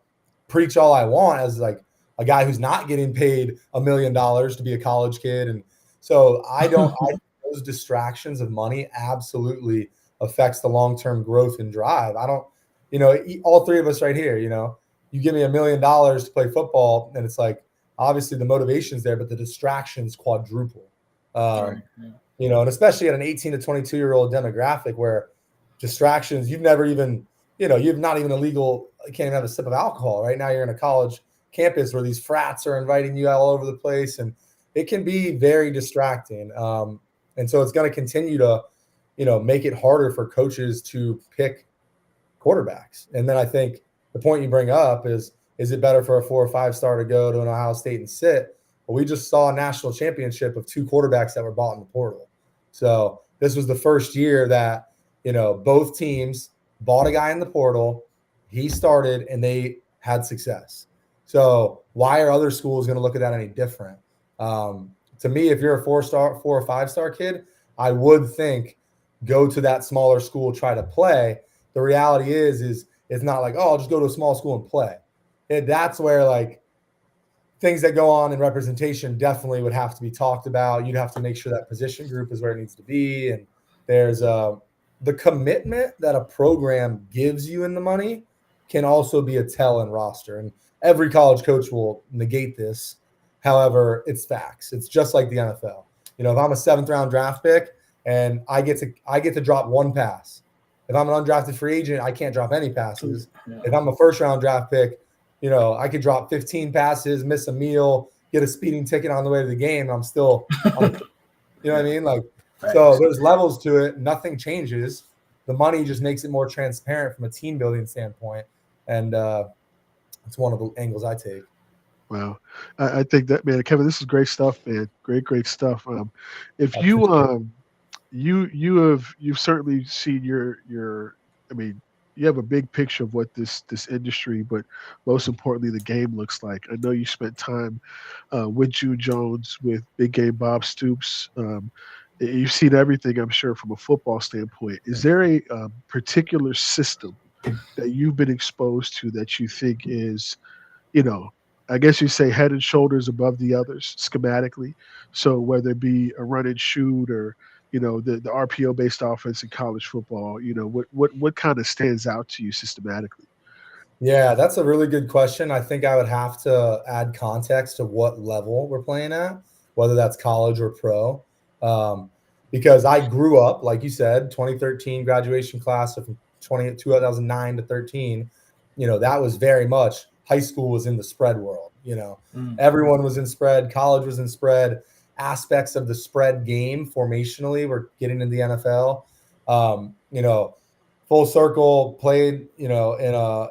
preach all I want as a guy who's not getting paid $1 million to be a college kid. And so I think those distractions of money absolutely affects the long-term growth and drive. I don't, all three of us right here, you give me $1 million to play football and it's obviously the motivation's there, but the distractions quadruple. And especially at an 18 to 22-year-old demographic where distractions, you've never even, you've not even you can't even have a sip of alcohol. Right now you're in a college campus where these frats are inviting you all over the place and it can be very distracting. And so it's going to continue to, make it harder for coaches to pick quarterbacks. And then I think the point you bring up is it better for a 4 or 5-star to go to an Ohio State and sit? Well, we just saw a national championship of 2 quarterbacks that were bought in the portal. So this was the first year that, both teams bought a guy in the portal. He started and they had success. So Why are other schools going to look at that any different? To me, if you're a 4 or 5-star kid, I would think go to that smaller school, try to play. The reality is it's not like, oh, I'll just go to a small school and play. That's where like things that go on in representation definitely would have to be talked about. You'd have to make sure that position group is where it needs to be. And there's the commitment that a program gives you in the money can also be a tell in roster. And every college coach will negate this. However, it's facts. It's just like the NFL. You know, if I'm a 7th round draft pick and I get to drop one pass. If I'm an undrafted free agent, I can't drop any passes. Yeah. If I'm a 1st round draft pick, you know, I could drop 15 passes, miss a meal, get a speeding ticket on the way to the game. I'm still, you know what I mean? Like, so there's levels to it. Nothing changes. The money just makes it more transparent from a team building standpoint. And it's one of the angles I take. Wow. I think that, man, Kevin, this is great stuff, man. Great stuff. If you, you've certainly seen your, I mean, you have a big picture of what this industry, but most importantly, the game looks like. I know you spent time with June Jones, with Big Game Bob Stoops. You've seen everything, I'm sure, from a football standpoint. Is there a particular system that you've been exposed to that you think is, you know, I guess you say head and shoulders above the others schematically? So whether it be a run and shoot or, you know, the RPO based offense in college football, you know, what kind of stands out to you systematically? Yeah, that's a really good question. I think I would have to add context to what level we're playing at, whether that's college or pro. Because I grew up, like you said, 2013 graduation class, so from 2009 to 13, you know, that was very much high school was in the spread world. You know, everyone was in spread, college was in spread. Aspects of the spread game formationally were getting into the NFL. You know, full circle, played, you know,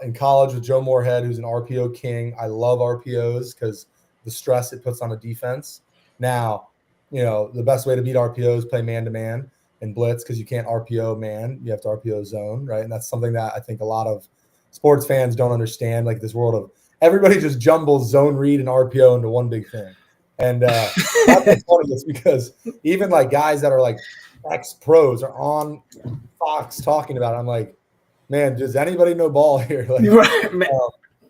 in college with Joe Moorhead, who's an RPO king. I love RPOs because the stress it puts on a defense. Now, you know, the best way to beat RPOs play man-to-man and blitz because you can't RPO man. You have to RPO zone, right? And that's something that I think a lot of sports fans don't understand, like this world of everybody just jumbles zone read and RPO into one big thing. And that's what's funny is because even like guys that are like ex-pros are on Fox talking about it. I'm like, man, does anybody know ball here? Like, right,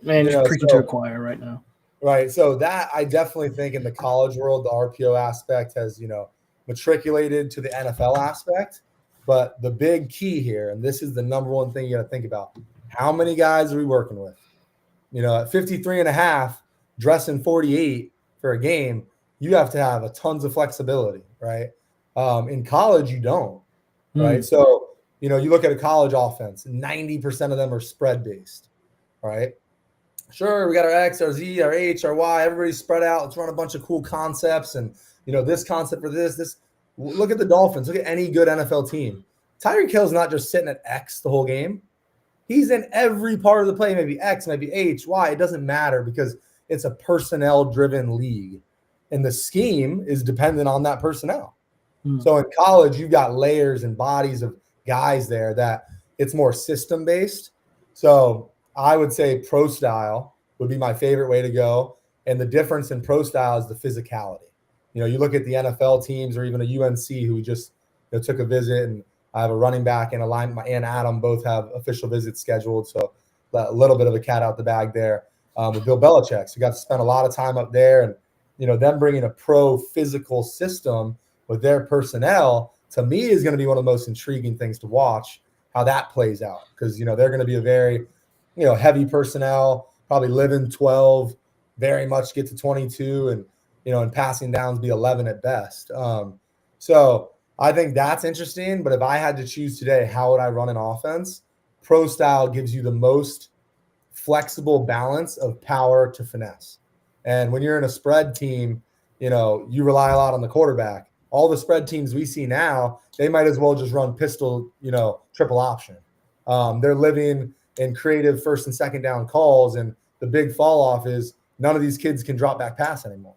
man, just know, preaching to the choir right now. Right. So that I definitely think in the college world, the RPO aspect has, you know, matriculated to the NFL aspect. But the big key here, and this is the number one thing you got to think about, how many guys are we working with? You know, at 53 and a half, dressing 48 for a game, you have to have a tons of flexibility, right? In college, you don't, right? So, you know, you look at a college offense, 90% of them are spread based, right? Sure, we got our X, our Z, our H, our Y, everybody's spread out. Let's run a bunch of cool concepts and, you know, this concept for this. Look at the Dolphins. Look at any good NFL team. Tyreek Hill's not just sitting at X the whole game. He's in every part of the play, maybe X, maybe H, Y. It doesn't matter because it's a personnel-driven league. And the scheme is dependent on that personnel. So in college, you've got layers and bodies of guys there that it's more system-based. So I would say pro style would be my favorite way to go. And the difference in pro style is the physicality. You know, you look at the NFL teams or even a UNC who just, you know, took a visit, and I have a running back and a line, and Adam both have official visits scheduled. So a little bit of a cat out the bag there with Bill Belichick. So you got to spend a lot of time up there, and, you know, them bringing a pro physical system with their personnel, to me, is going to be one of the most intriguing things to watch, how that plays out. Because, you know, they're going to be a very, you know, heavy personnel, probably live in 12, very much get to 22, and, you know, in passing downs be 11 at best. So I think that's interesting. But if I had to choose today, how would I run an offense? Pro style gives you the most flexible balance of power to finesse. And when you're in a spread team, you know, you rely a lot on the quarterback. All the spread teams we see now, they might as well just run pistol, you know, triple option. They're living in creative first and second down calls, and the big fall off is none of these kids can drop back pass anymore.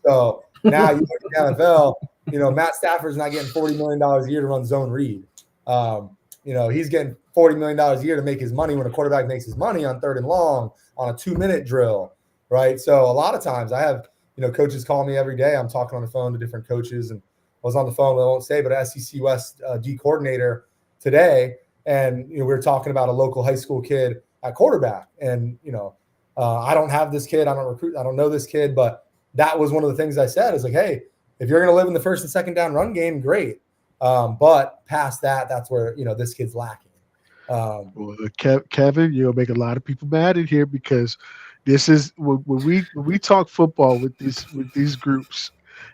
So now you look at the NFL, you know, Matt Stafford's not getting $40 million a year to run zone read. You know, he's getting $40 million a year to make his money when a quarterback makes his money on 3rd and long on a 2-minute drill, right? So a lot of times I have, coaches call me every day. I'm talking on the phone to different coaches, and I was on the phone, I won't say, but SEC West D coordinator today. And, we were talking about a local high school kid at quarterback. And, I don't have this kid. I don't know this kid, but that was one of the things I said is like, hey, if you're going to live in the first and second down run game, great. But past that, that's where, this kid's lacking. Well, Kevin, you'll make a lot of people mad in here because this is when we talk football with these groups,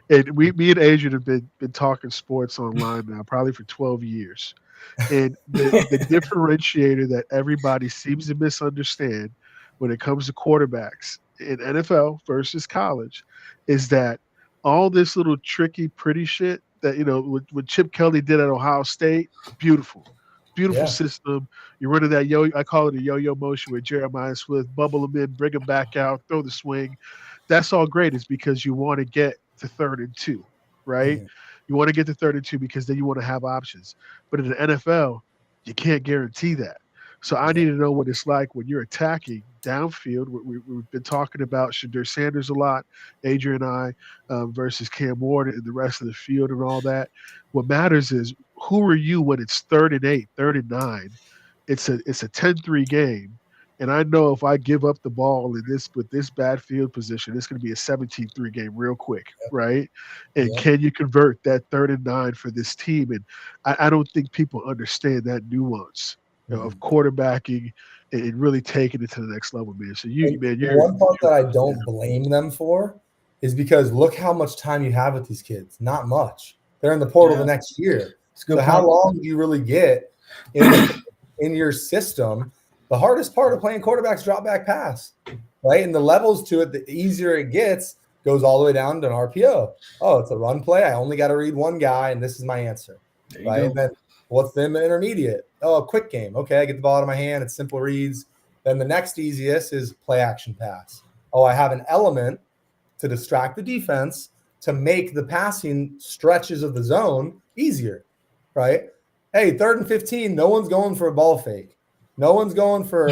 and me and Adrian have been talking sports online now probably for 12 years. And the differentiator that everybody seems to misunderstand when it comes to quarterbacks in NFL versus college is that all this little tricky, pretty shit that, what Chip Kelly did at Ohio State, beautiful Yeah. system. You're running that I call it a yo-yo motion with Jeremiah Swift, bubble him in, bring him back out, throw the swing. That's all great. It's because you want to get to 3rd and 2, right? Mhm. You want to get to 3rd and 2 because then you want to have options. But in the NFL, you can't guarantee that. So I need to know what it's like when you're attacking downfield. We've been talking about Shadur Sanders a lot, Adrian and I, versus Cam Ward and the rest of the field and all that. What matters is who are you when it's 3rd and 8, 3rd and 9. It's a 10-3 game. And I know if I give up the ball with this bad field position, it's going to be a 17-3 game real quick, right? And can you convert that 3rd and 9 for this team? And I don't think people understand that nuance of quarterbacking and really taking it to the next level, man. So one part that I don't blame them for is because look how much time you have with these kids. Not much. They're in the portal the next year. So how long do you really get in your system? The hardest part of playing quarterback's drop back pass, right? And the levels to it, the easier it gets, goes all the way down to an RPO. Oh, it's a run play. I only got to read one guy, and this is my answer, right? And then what's the intermediate? Oh, a quick game. Okay, I get the ball out of my hand. It's simple reads. Then the next easiest is play action pass. Oh, I have an element to distract the defense to make the passing stretches of the zone easier, right? Hey, 3rd and 15, no one's going for a ball fake. No one's going for,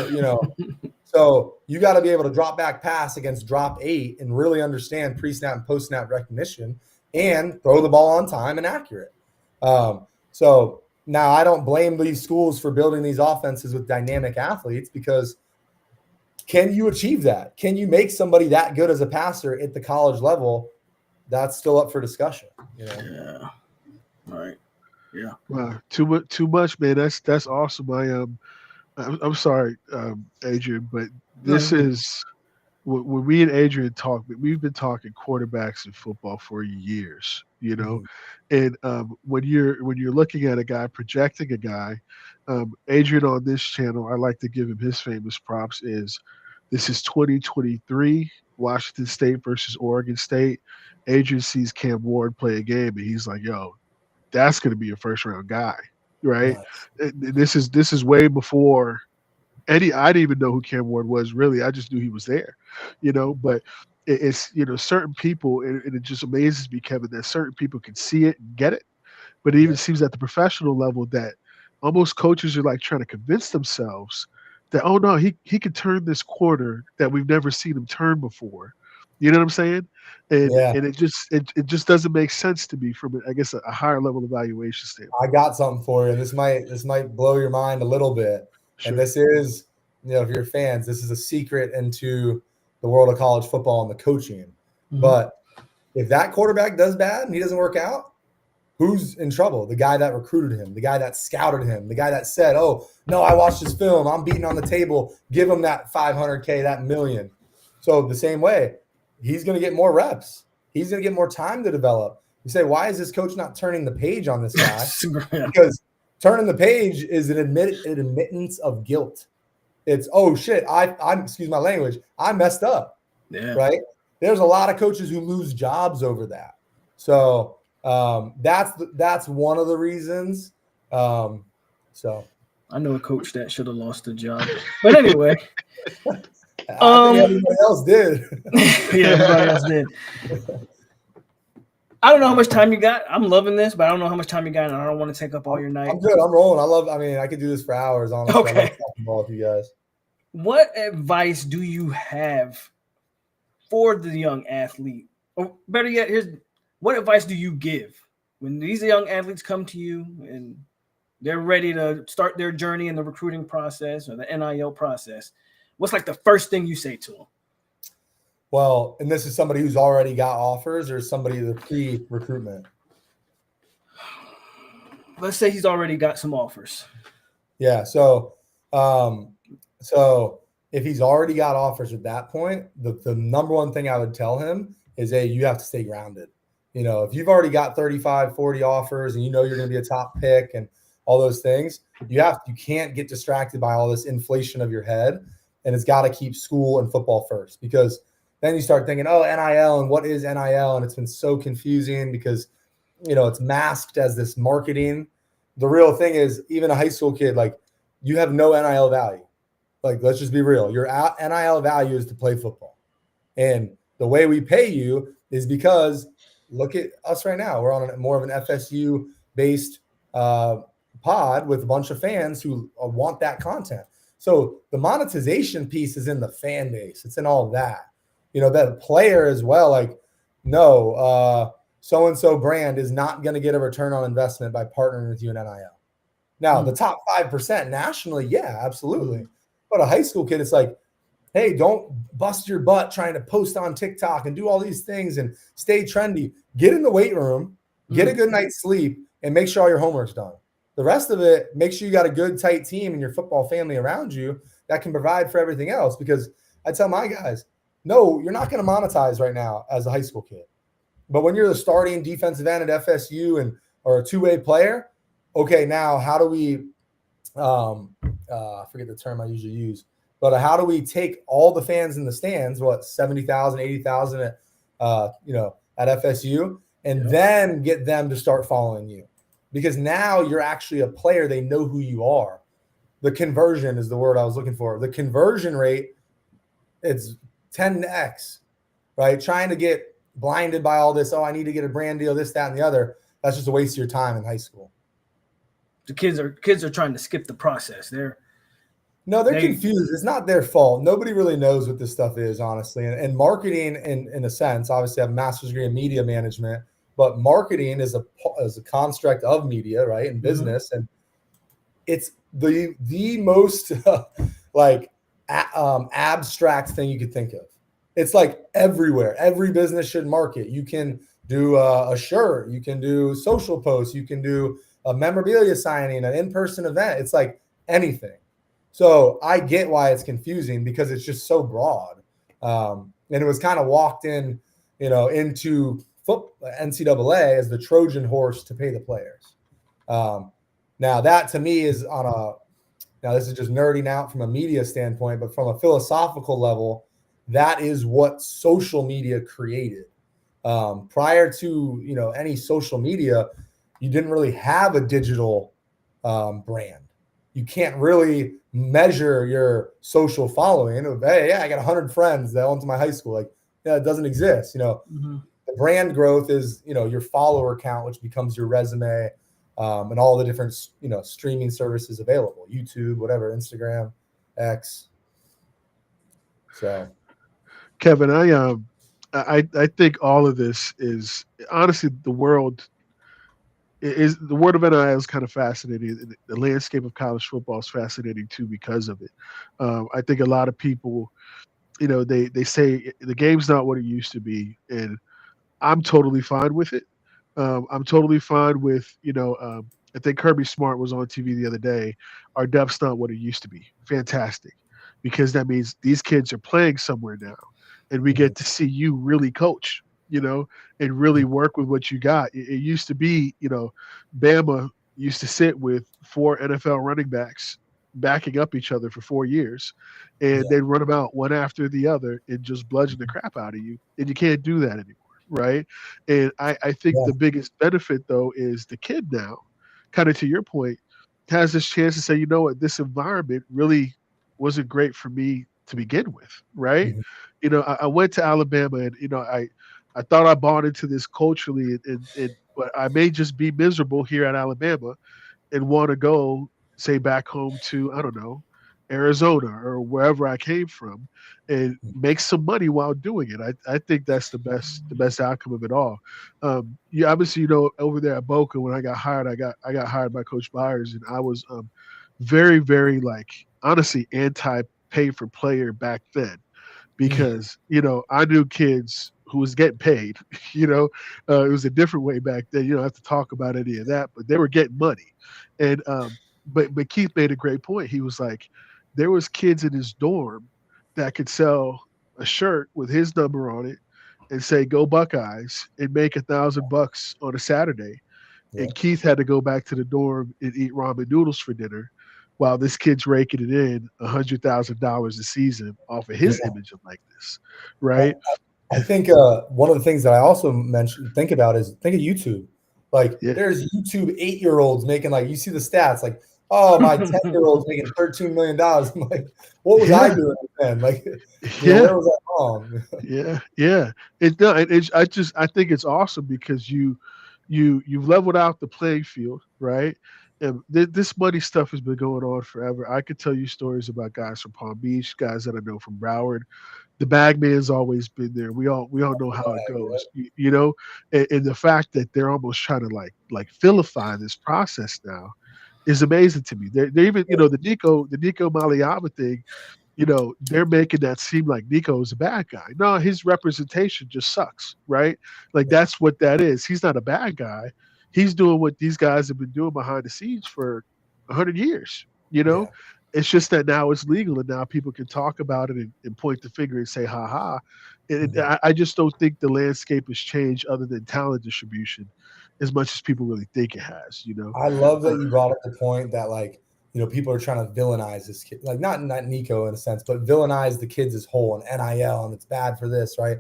so you got to be able to drop back pass against drop 8 and really understand pre-snap and post-snap recognition and throw the ball on time and accurate. So now I don't blame these schools for building these offenses with dynamic athletes because can you achieve that? Can you make somebody that good as a passer at the college level? That's still up for discussion. Yeah. All right. Yeah. Wow. Too much, man. That's awesome. I'm sorry, Adrian, but this is when we and Adrian talk. We've been talking quarterbacks in football for years, and when you're looking at a guy, projecting a guy, Adrian on this channel, I like to give him his famous props. This is 2023 Washington State versus Oregon State. Adrian sees Cam Ward play a game, and he's like, "Yo, that's going to be a 1st-round guy." Right. Nice. This is way before I didn't even know who Cam Ward was, really. I just knew he was there, but it's, certain people, and it just amazes me, Kevin, that certain people can see it and get it. But it even seems at the professional level that almost coaches are like trying to convince themselves that, oh no, he can turn this quarter that we've never seen him turn before. You know what I'm saying? And it just doesn't make sense to me from, I guess, a higher level evaluation standpoint. I got something for you. This might blow your mind a little bit. Sure. And this is, if you're fans, this is a secret into the world of college football and the coaching. Mm-hmm. But if that quarterback does bad and he doesn't work out, who's in trouble? The guy that recruited him, the guy that scouted him, the guy that said, oh, no, I watched his film. I'm beating on the table. Give him that $500K, that $1 million. So the same way, he's going to get more reps. He's going to get more time to develop. You say, why is this coach not turning the page on this guy? Because turning the page is an admittance of guilt. It's, oh, shit, I'm excuse my language, I messed up, right? There's a lot of coaches who lose jobs over that. So that's one of the reasons. So I know a coach that should have lost a job. But anyway. I think everybody else did. Yeah, everybody else did. I don't know how much time you got. I'm loving this, but I don't know how much time you got, and I don't want to take up all your night. I'm good. I'm rolling. I could do this for hours, honestly. Okay. I love talking ball with you guys. What advice do you have for the young athlete? Or better yet, what advice do you give when these young athletes come to you and they're ready to start their journey in the recruiting process or the NIL process? What's like the first thing you say to them? Well, and this is somebody who's already got offers or somebody the pre-recruitment? Let's say he's already got some offers. Yeah. So if he's already got offers at that point, the number one thing I would tell him is, hey, you have to stay grounded. You know, if you've already got 35, 40 offers and you know you're going to be a top pick and all those things, you can't get distracted by all this inflation of your head, and it's got to keep school and football first, because then you start thinking, oh, NIL, and what is NIL? And it's been so confusing because, you know, it's masked as this marketing. The real thing is, even a high school kid, like, you have no NIL value. Like, let's just be real. Your NIL value is to play football. And the way we pay you is because, look at us right now. We're on more of an FSU-based pod with a bunch of fans who want that content. So the monetization piece is in the fan base. It's in all of that. You know, that player as well, like, no, so-and-so brand is not going to get a return on investment by partnering with you in NIL. Now, the top 5% nationally, yeah, absolutely. But a high school kid, it's like, hey, don't bust your butt trying to post on TikTok and do all these things and stay trendy. Get in the weight room, get a good night's sleep, and make sure all your homework's done. The rest of it, make sure you got a good, tight team and your football family around you that can provide for everything else. Because I tell my guys, no, you're not going to monetize right now as a high school kid. But when you're the starting defensive end at FSU or a two-way player, okay, now how do we I forget the term I usually use, but how do we take all the fans in the stands, 70,000, 80,000 at at FSU, and then get them to start following you? Because now you're actually a player. They know who you are. The conversion is the word I was looking for. The conversion rate, it's 10x, right? Trying to get blinded by all this, oh, I need to get a brand deal, this, that, and the other. That's just a waste of your time in high school. The kids are trying to skip the process. They're confused. It's not their fault. Nobody really knows what this stuff is, honestly. And marketing, in a sense, obviously I have a master's degree in media management, but marketing is a construct of media, right, and business. And it's the most abstract thing you could think of. It's like everywhere. Every business should market. You can do a shirt. You can do social posts. You can do a memorabilia signing, an in-person event. It's like anything. So I get why it's confusing, because it's just so broad. And it was kind of walked in, into NCAA as the Trojan horse to pay the players. Now that to me is now this is just nerding out from a media standpoint, but from a philosophical level, that is what social media created. Prior to, any social media, you didn't really have a digital brand. You can't really measure your social following. Hey, I got 100 friends that went to my high school. Like, it doesn't exist. The brand growth is, your follower count, which becomes your resume, and all the different, streaming services available, YouTube, whatever, Instagram, X. So, Kevin, I think all of this is honestly the world of NIL is kind of fascinating. The landscape of college football is fascinating too because of it. I think a lot of people, they say the game's not what it used to be, and I'm totally fine with it. I'm totally fine with, I think Kirby Smart was on TV the other day. Our depth's not what it used to be. Fantastic, because that means these kids are playing somewhere now, and we get to see you really coach, and really work with what you got. It used to be, Bama used to sit with 4 NFL running backs backing up each other for 4 years, and they'd run them out one after the other and just bludgeon the crap out of you. And you can't do that anymore, right? And I think the biggest benefit, though, is the kid now, kind of to your point, has this chance to say, you know what, this environment really wasn't great for me to begin with, right? I went to Alabama, and, I thought I bought into this culturally, but I may just be miserable here at Alabama and want to go, say, back home to, I don't know, Arizona or wherever I came from and make some money while doing it. I think that's the best outcome of it all. Yeah, obviously, over there at Boca, when I got hired, I got hired by Coach Byers, and I was very, very like honestly anti pay for player back then because I knew kids who was getting paid. It was a different way back then. You don't have to talk about any of that, but they were getting money. And but Keith made a great point. He was like, there was kids in his dorm that could sell a shirt with his number on it and say "Go Buckeyes" and make $1,000 on a Saturday. Yeah. And Keith had to go back to the dorm and eat ramen noodles for dinner while this kid's raking it in $100,000 a season off of his image of likeness, right? I think one of the things that I also think about is think of YouTube. Like there's YouTube 8-year-olds making you see the stats like, oh, my 10-year-old's making $13 million. I'm like, what was I doing then? Like, where was I wrong? Yeah. I think it's awesome because you've leveled out the playing field, right? And this money stuff has been going on forever. I could tell you stories about guys from Palm Beach, guys that I know from Broward. The bag man's always been there. We all know how it goes, and the fact that they're almost trying to like vilify this process now is amazing to me. They're even the Nico Maliaba thing. They're making that seem like Nico is a bad guy. No, his representation just sucks, right? Like that's what that is. He's not a bad guy. He's doing what these guys have been doing behind the scenes for 100 years. It's just that now it's legal and now people can talk about it and point the finger and say, ha ha. And I just don't think the landscape has changed other than talent distribution as much as people really think it has, I love that you brought up the point that people are trying to villainize this kid, like not Nico in a sense, but villainize the kids as whole and NIL and it's bad for this, right?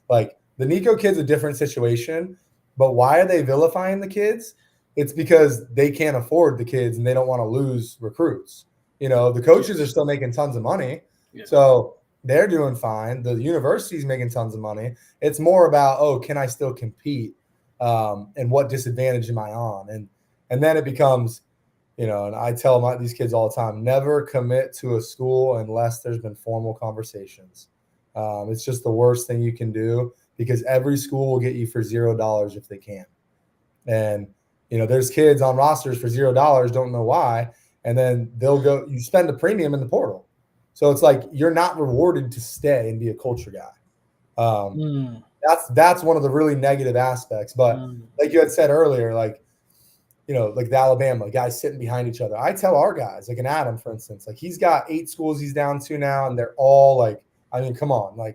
Like the Nico kid's a different situation, but why are they vilifying the kids? It's because they can't afford the kids and they don't want to lose recruits. The coaches are still making tons of money. Yeah. So they're doing fine. The university's making tons of money. It's more about, can I still compete? And what disadvantage am I on? And then it becomes, and I tell these kids all the time, never commit to a school unless there's been formal conversations. It's just the worst thing you can do because every school will get you for $0 if they can. And, there's kids on rosters for $0, don't know why. And then you spend a premium in the portal. So it's like, you're not rewarded to stay and be a culture guy. That's one of the really negative aspects. But like you had said earlier, like the Alabama guys sitting behind each other. I tell our guys, like an Adam, for instance, like he's got 8 schools he's down to now, and they're all come on,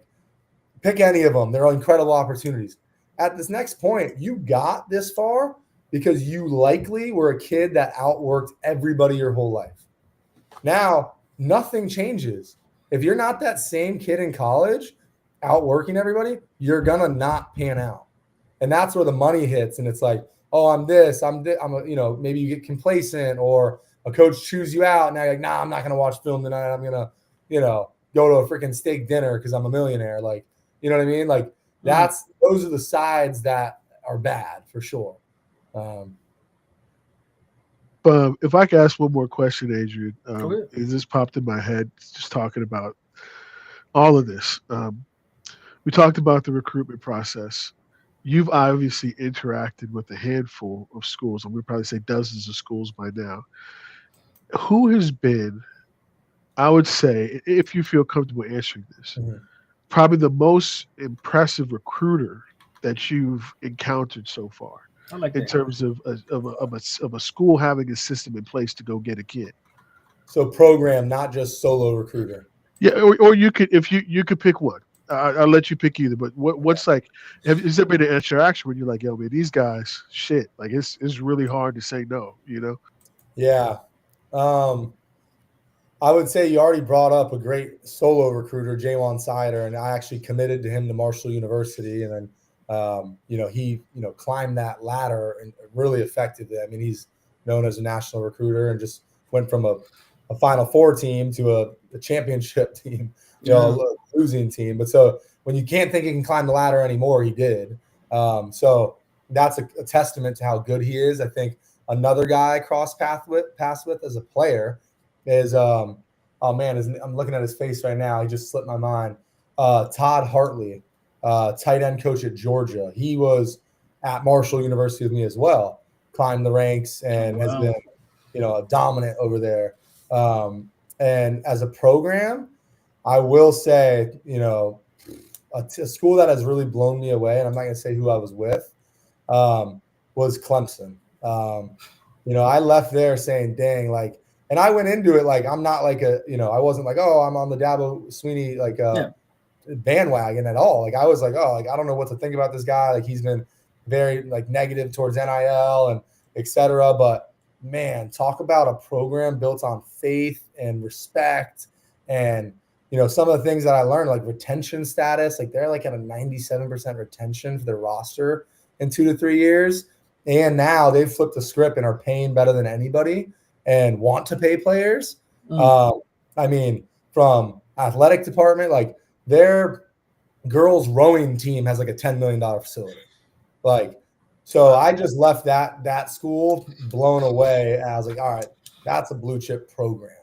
pick any of them. They're all incredible opportunities. At this next point, you got this far because you likely were a kid that outworked everybody your whole life. Now, nothing changes. If you're not that same kid in college outworking everybody, you're going to not pan out. And that's where the money hits. And it's like, oh, I'm maybe you get complacent or a coach chews you out. And now you're like, nah, I'm not going to watch film tonight. I'm going to, go to a freaking steak dinner because I'm a millionaire. Like, you know what I mean? Like those are the sides that are bad for sure. If I could ask one more question, Adrian, it just popped in my head just talking about all of this. We talked about the recruitment process. You've obviously interacted with a handful of schools, and we'd probably say dozens of schools by now. Who has been, I would say, if you feel comfortable answering this, probably the most impressive recruiter that you've encountered so far? In terms of a school having a system in place to go get a kid. So program, not just solo recruiter. Yeah, or you could, if you could pick one. I'll let you pick either. But what's has there been an interaction when you're like, yo, man, these guys, shit, like it's really hard to say no, Yeah. I would say you already brought up a great solo recruiter, Jaywan Sider, and I actually committed to him to Marshall University, and then he climbed that ladder and really effectively. I mean, he's known as a national recruiter and just went from a Final Four team to a championship team, a losing team. But so when you can't think he can climb the ladder anymore, he did. So that's a testament to how good he is. I think another guy I crossed paths with as a player is our oh man, I'm looking at his face right now. He just slipped my mind. Todd Hartley, tight end coach at Georgia. He was at Marshall University with me as well. Climbed the ranks and has been, dominant over there. And as a program, I will say, a school that has really blown me away, and I'm not going to say who I was with, was Clemson. I left there saying, dang, like, and I went into it like, I'm not like I wasn't like, oh, I'm on the Dabo Sweeney, like, bandwagon at all. Like, I was like, oh, like, I don't know what to think about this guy. Like, he's been very like negative towards NIL and et cetera. But man, talk about a program built on faith and respect. And, some of the things that I learned, like retention status, like they're like at a 97% retention for their roster in 2 to 3 years. And now they've flipped the script and are paying better than anybody and want to pay players. I mean, from athletic department, like their girls rowing team has like a $10 million facility. Like, so I just left that school blown away. And I was like, all right, that's a blue chip program,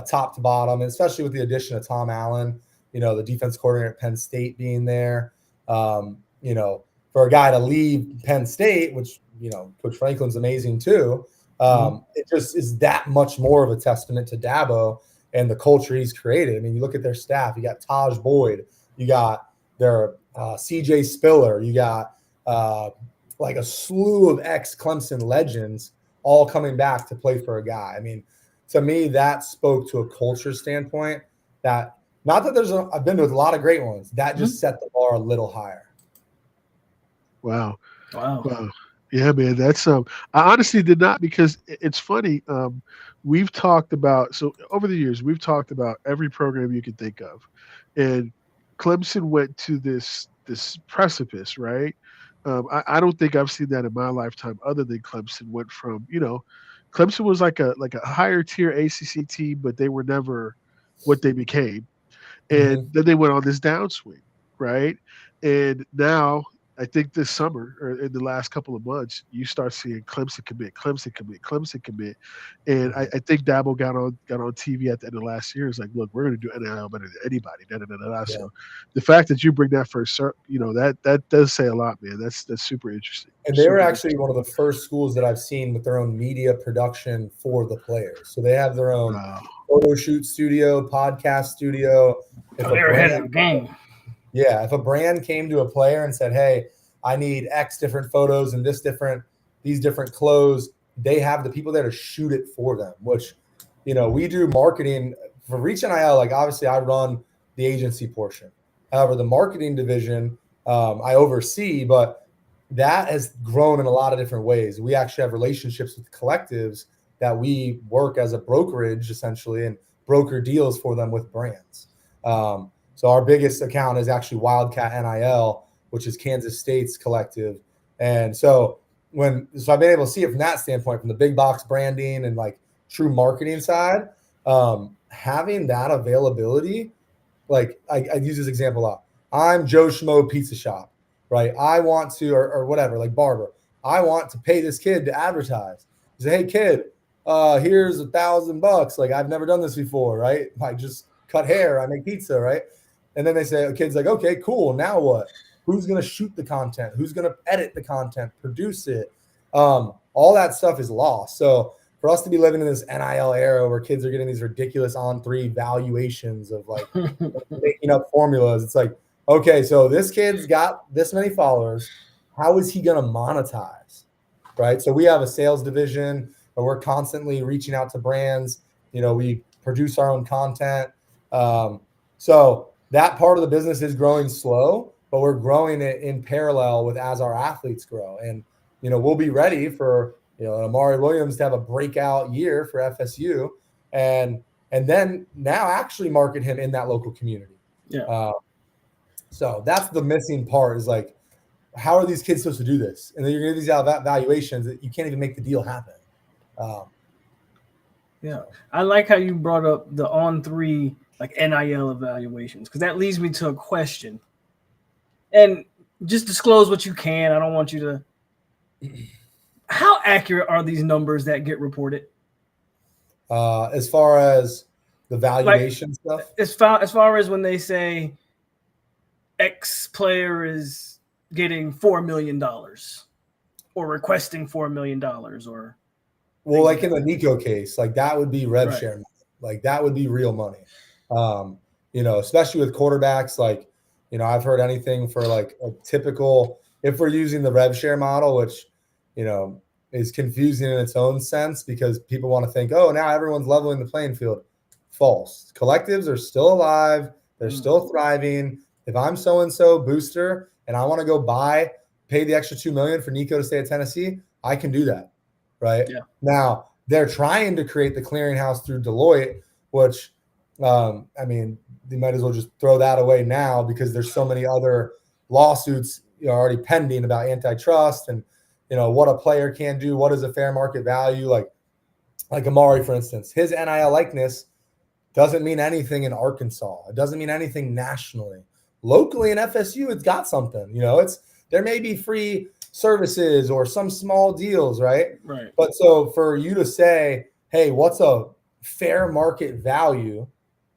top to bottom, and especially with the addition of Tom Allen, the defense coordinator at Penn State being there. For a guy to leave Penn State, which, Coach Franklin's amazing too. It just is that much more of a testament to Dabo and the culture he's created. I mean, you look at their staff, you got Taj Boyd, you got their CJ Spiller, you got like a slew of ex-Clemson legends all coming back to play for a guy. I mean, to me, that spoke to a culture standpoint that, not that I've been with a lot of great ones, that just set the bar a little higher. Wow. Yeah, man, that's I honestly did not, because it's funny. We've talked about, so over the years, we've talked about every program you can think of, and Clemson went to this precipice, right? I don't think I've seen that in my lifetime, other than Clemson went from, Clemson was like a higher tier ACC team, but they were never what they became, and then they went on this downswing, right? And now, I think this summer, or in the last couple of months, you start seeing Clemson commit. And I think Dabo got on TV at the end of last year. It's like, look, we're going to do NIL better than anybody. Yeah. So the fact that you bring that first, that does say a lot, man. That's super interesting. And they were actually one of the first schools that I've seen with their own media production for the players. So they have their own photo shoot studio, podcast studio. They're ahead of the game. Yeah, if a brand came to a player and said, hey, I need X different photos and these different clothes, they have the people there to shoot it for them, which, we do marketing for Reach NIL. Like, obviously I run the agency portion. However, the marketing division I oversee, but that has grown in a lot of different ways. We actually have relationships with collectives that we work as a brokerage essentially and broker deals for them with brands. So our biggest account is actually Wildcat NIL, which is Kansas State's collective. And so I've been able to see it from that standpoint, from the big box branding and like true marketing side, having that availability. Like I use this example a lot. I'm Joe Schmo Pizza Shop, right? I want to, or whatever, like barber. I want to pay this kid to advertise. You say, hey kid, here's $1,000. Like, I've never done this before, right? I just cut hair, I make pizza, right? And then they say, a kid's like, okay, cool. Now what? Who's going to shoot the content? Who's going to edit the content, produce it? All that stuff is lost. So for us to be living in this NIL era where kids are getting these ridiculous on-3 valuations of like making up formulas, it's like, okay, so this kid's got this many followers. How is he going to monetize? Right? So we have a sales division where we're constantly reaching out to brands. We produce our own content. So that part of the business is growing slow, but we're growing it in parallel with as our athletes grow. And, we'll be ready for, Amari Williams to have a breakout year for FSU and then now actually market him in that local community. Yeah. So that's the missing part, is like, how are these kids supposed to do this? And then you're going to get these valuations that you can't even make the deal happen. Yeah. I like how you brought up the on-3 like NIL evaluations, because that leads me to a question. And just disclose what you can. I don't want you to. How accurate are these numbers that get reported? As far as the valuation stuff. As far as when they say X player is getting $4 million or requesting $4 million or. Well, like in the Nico case, like that would be rev Right. share money. Like that would be real money. Especially with quarterbacks, like, I've heard anything for like a typical, if we're using the rev share model, which, is confusing in its own sense because people want to think, oh, now everyone's leveling the playing field. False. Collectives are still alive. They're still thriving. If I'm so-and-so booster and I want to go pay the extra $2 million for Nico to stay at Tennessee, I can do that. Right. Yeah. Now they're trying to create the clearinghouse through Deloitte, which, they might as well just throw that away now because there's so many other lawsuits already pending about antitrust and, what a player can do. What is a fair market value? Like Amari, for instance, his NIL likeness doesn't mean anything in Arkansas. It doesn't mean anything nationally. Locally in FSU, it's got something. There may be free services or some small deals, right? Right. But so for you to say, hey, what's a fair market value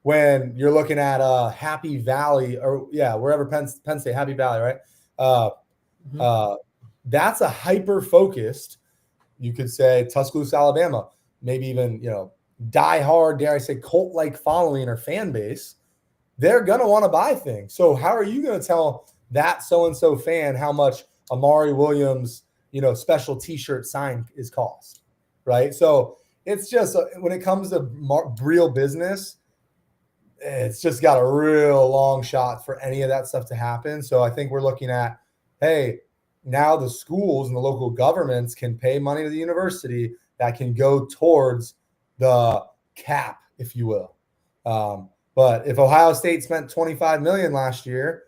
when you're looking at Happy Valley or wherever Penn State, Happy Valley, right? That's a hyper-focused, you could say Tuscaloosa, Alabama, maybe even, die-hard, dare I say, cult-like following or fan base. They're going to want to buy things. So how are you going to tell that so-and-so fan how much Amari Williams, special T-shirt sign is cost, right? So it's just when it comes to real business, it's just got a real long shot for any of that stuff to happen. So I think we're looking at, hey, now the schools and the local governments can pay money to the university that can go towards the cap, if you will. But if Ohio State spent $25 million last year,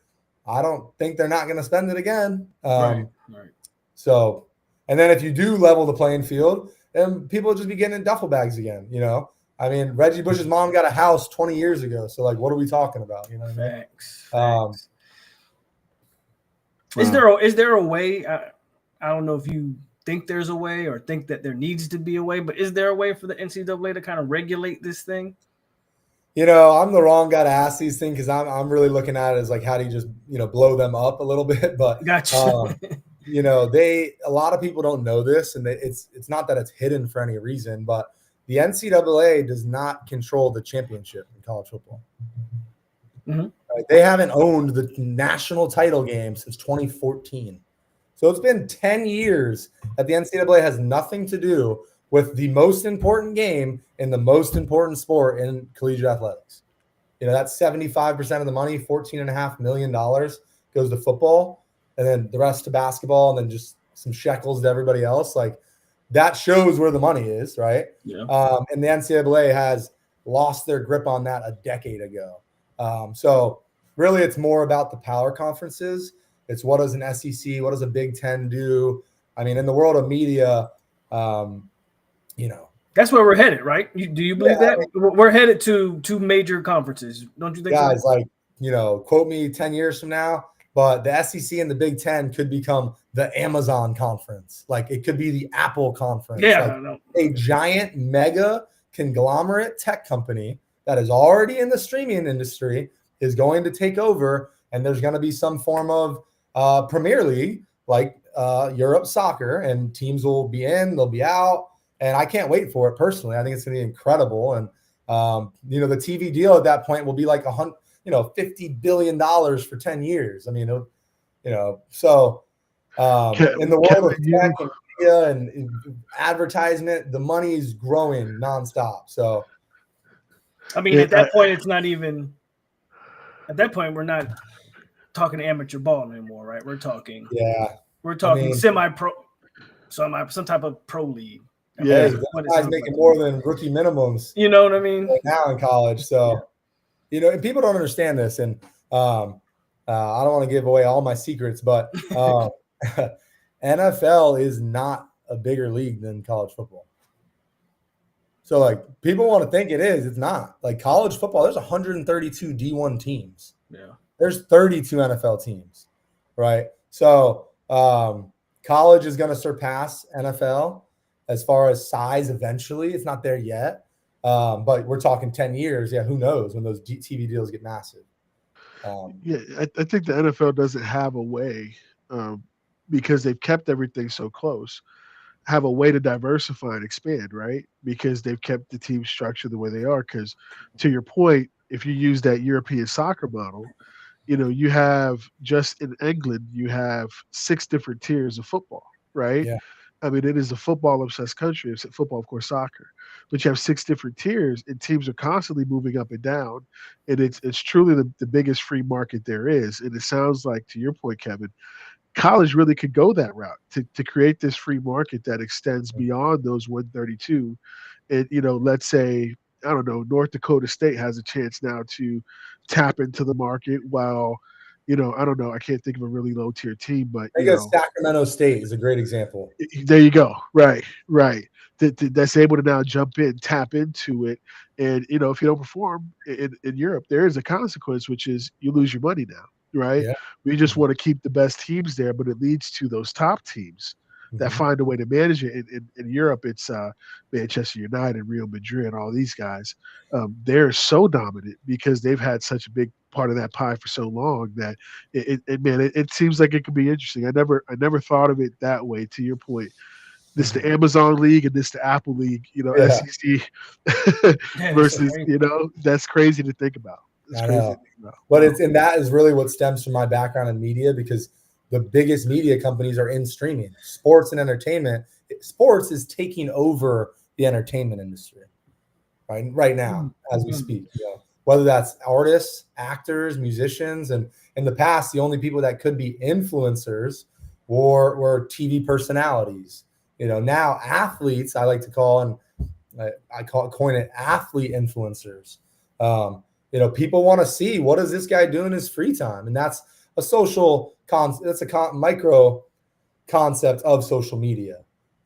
I don't think they're not going to spend it again. Right. So, and then if you do level the playing field, then people will just be getting in duffel bags again. Reggie Bush's mom got a house 20 years ago. So, like, what are we talking about? You know what I mean? Facts. Is there a way? I don't know if you think there's a way or think that there needs to be a way, but is there a way for the NCAA to kind of regulate this thing? I'm the wrong guy to ask these things because I'm really looking at it as like, how do you just, blow them up a little bit? But, gotcha. a lot of people don't know this, and it's not that it's hidden for any reason, but the NCAA does not control the championship in college football. Right? They haven't owned the national title game since 2014. So it's been 10 years that the NCAA has nothing to do with the most important game in the most important sport in collegiate athletics. That's 75% of the money, $14.5 million goes to football, and then the rest to basketball, and then just some shekels to everybody else. Like, that shows where the money is, right? Yeah. And the NCAA has lost their grip on that a decade ago. So really it's more about the power conferences. It's what does an SEC, what does a Big Ten do? In the world of media, that's where we're headed, right? Do you believe that? We're headed to two major conferences. Don't you think guys, so? Quote me 10 years from now, but the SEC and the Big Ten could become the Amazon conference. Like, it could be the Apple conference. Yeah. A giant mega conglomerate tech company that is already in the streaming industry is going to take over, and there's going to be some form of Premier League, like Europe soccer, and teams will be in, they'll be out. And I can't wait for it personally. I think it's going to be incredible. And, the TV deal at that point will be like $50 billion for 10 years. So in the world of tech and media and advertisement, the money is growing nonstop. So, at that point, it's not even, at that point, we're not talking amateur ball anymore, right? We're talking semi-pro, some type of pro league. Yeah, that guy's making more than rookie minimums. You know what I mean? Right now in college. So, and people don't understand this. And I don't want to give away all my secrets, but NFL is not a bigger league than college football. So, like, people want to think it is. It's not. Like, college football, there's 132 D1 teams. Yeah. There's 32 NFL teams, right? So, college is going to surpass NFL as far as size eventually. It's not there yet. But we're talking 10 years. Yeah, who knows when those TV deals get massive. Yeah, I think the NFL doesn't have a way because they've kept everything so close. Have a way to diversify and expand, right? Because they've kept the team structure the way they are. Because to your point, if you use that European soccer model, you have just in England, you have 6 different tiers of football, right? Yeah. I mean, it is a football obsessed country. It's football, of course, soccer, but you have 6 different tiers, and teams are constantly moving up and down. And it's truly the biggest free market there is. And it sounds like, to your point, Kevin, college really could go that route to create this free market that extends beyond those 132. And let's say, I don't know, North Dakota State has a chance now to tap into the market, while I don't know, I can't think of a really low tier team, but I guess Sacramento State is a great example. there you go. Right. That's able to now jump in, tap into it. And, if you don't perform in Europe, there is a consequence, which is you lose your money now, right? Yeah. We just want to keep the best teams there, but it leads to those top teams that find a way to manage it. In Europe, it's Manchester United, Real Madrid, and all these guys. They're so dominant because they've had such a big part of that pie for so long that it seems like it could be interesting. I never thought of it that way. To your point, this the Amazon League and this the Apple League, SEC versus, that's crazy to think about. It's crazy to think about. But and that is really what stems from my background in media, because the biggest media companies are in streaming, sports and entertainment. Sports is taking over the entertainment industry right now as we speak. Whether that's artists, actors, musicians, and in the past, the only people that could be influencers were TV personalities. Now athletes, I like to call, and coin it athlete influencers. People want to see, what is this guy doing in his free time? And that's a social concept. That's a micro concept of social media.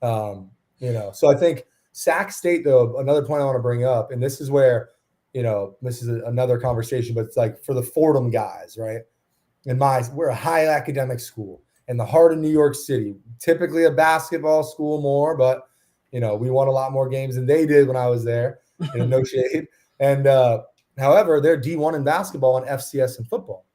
So I think Sac State, though, another point I want to bring up, and this is where, this is another conversation, but it's like for the Fordham guys, right? We're a high academic school in the heart of New York City, typically a basketball school more, but, we won a lot more games than they did when I was there, no shade. And, however, they're D1 in basketball and FCS in football.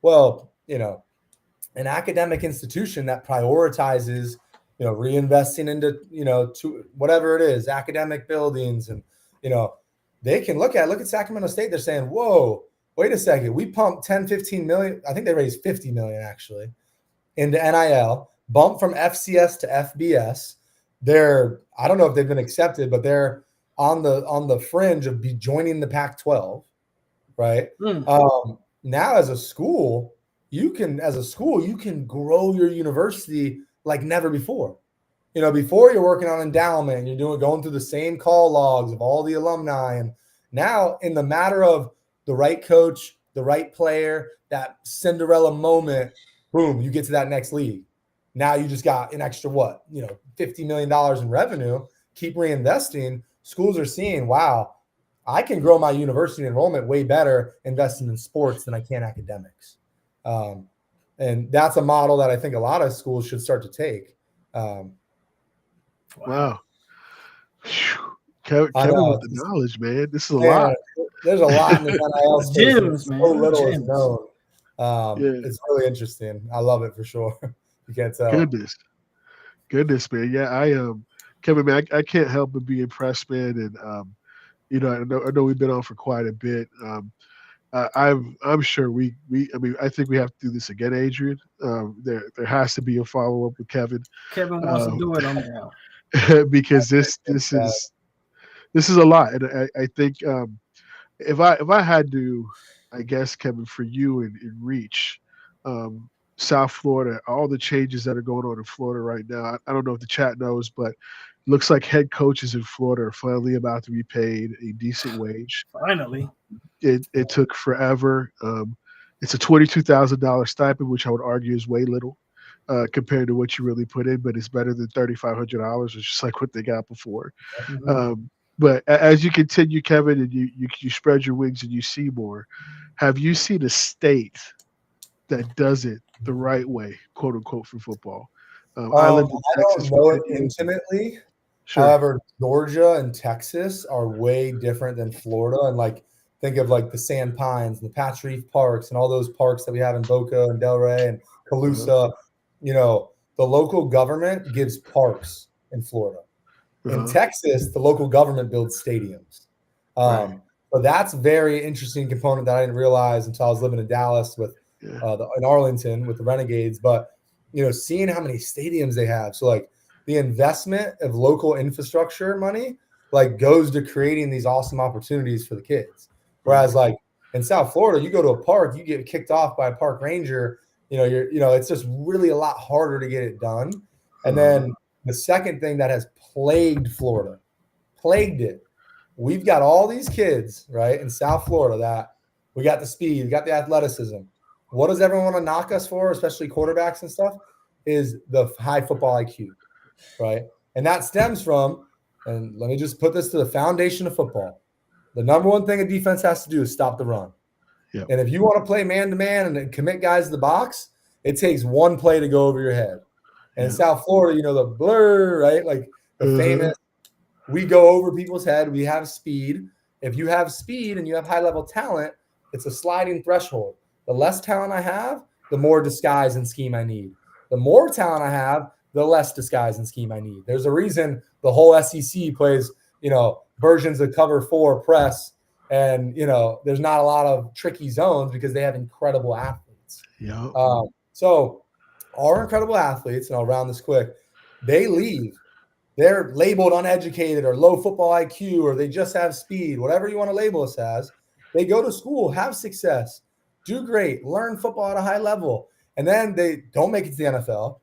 Well, an academic institution that prioritizes, reinvesting into, to whatever it is, academic buildings, and, they can look at Sacramento State. They're saying, whoa, wait a second. We pumped 10, 15 million. I think they raised 50 million actually into NIL, bumped from FCS to FBS. I don't know if they've been accepted, but they're on the fringe of joining the Pac-12, right? Now as a school, you can grow your university like never before. Before you're working on endowment, you're going through the same call logs of all the alumni. And now in the matter of the right coach, the right player, that Cinderella moment, boom, you get to that next league. Now you just got an extra, $50 million in revenue, keep reinvesting. Schools are seeing, wow, I can grow my university enrollment way better investing in sports than I can academics. And that's a model that I think a lot of schools should start to take. Wow. Kevin with the knowledge, man. This is a lot. There's a lot in the NIL space. Gems, man. So little is known. It's really interesting. I love it for sure. You can't tell. Goodness, man. Yeah, Kevin, man, I can't help but be impressed, man. And I know we've been on for quite a bit. I'm sure I think we have to do this again, Adrian. There has to be a follow up with Kevin. Kevin wants to do it. I'm down. Because this is a lot, and I think if I had to, I guess, Kevin, for you in Reach, South Florida, all the changes that are going on in Florida right now. I don't know if the chat knows, but it looks like head coaches in Florida are finally about to be paid a decent wage. Finally, it took forever. It's a $22,000 stipend, which I would argue is way little. Compared to what you really put in, but it's better than $3,500, which is like what they got before. But as you continue, Kevin, and you spread your wings and you see more, have you seen a state that does it the right way, quote unquote, for football? I don't know it intimately, Sure. However, Georgia and Texas are way different than Florida. And like, think of like the Sand Pines and the Patch Reef parks and all those parks that we have in Boca and Delray and Calusa. You know, the local government gives parks in Florida. In Texas, the local government builds stadiums. Right. So that's a very interesting component that I didn't realize until I was living in Dallas with Yeah. in Arlington with the Renegades. But you know, seeing how many stadiums they have, so like the investment of local infrastructure money like goes to creating these awesome opportunities for the kids. Whereas like in South Florida, you go to a park, you get kicked off by a park ranger. It's just really a lot harder to get it done. And then the second thing that has plagued Florida, plagued it. We've got all these kids, right, in South Florida that we got the speed, we got the athleticism. What does everyone want to knock us for, especially quarterbacks and stuff, is the high football IQ, right? And that stems from, and let me just put this to the foundation of football. The number one thing a defense has to do is stop the run. Yep. And if you want to play man-to-man and commit guys to the box, it takes one play to go over your head. And in South Florida, the blur, right? Like the famous, we go over people's head. We have speed. If you have speed and you have high-level talent, it's a sliding threshold. The less talent I have, the more disguise and scheme I need. The more talent I have, the less disguise and scheme I need. There's a reason the whole SEC plays, versions of cover 4 press. And, there's not a lot of tricky zones because they have incredible athletes. Yeah. So our incredible athletes, and I'll round this quick, they leave. They're labeled uneducated or low football IQ, or they just have speed, whatever you want to label us as. They go to school, have success, do great, learn football at a high level, and then they don't make it to the NFL.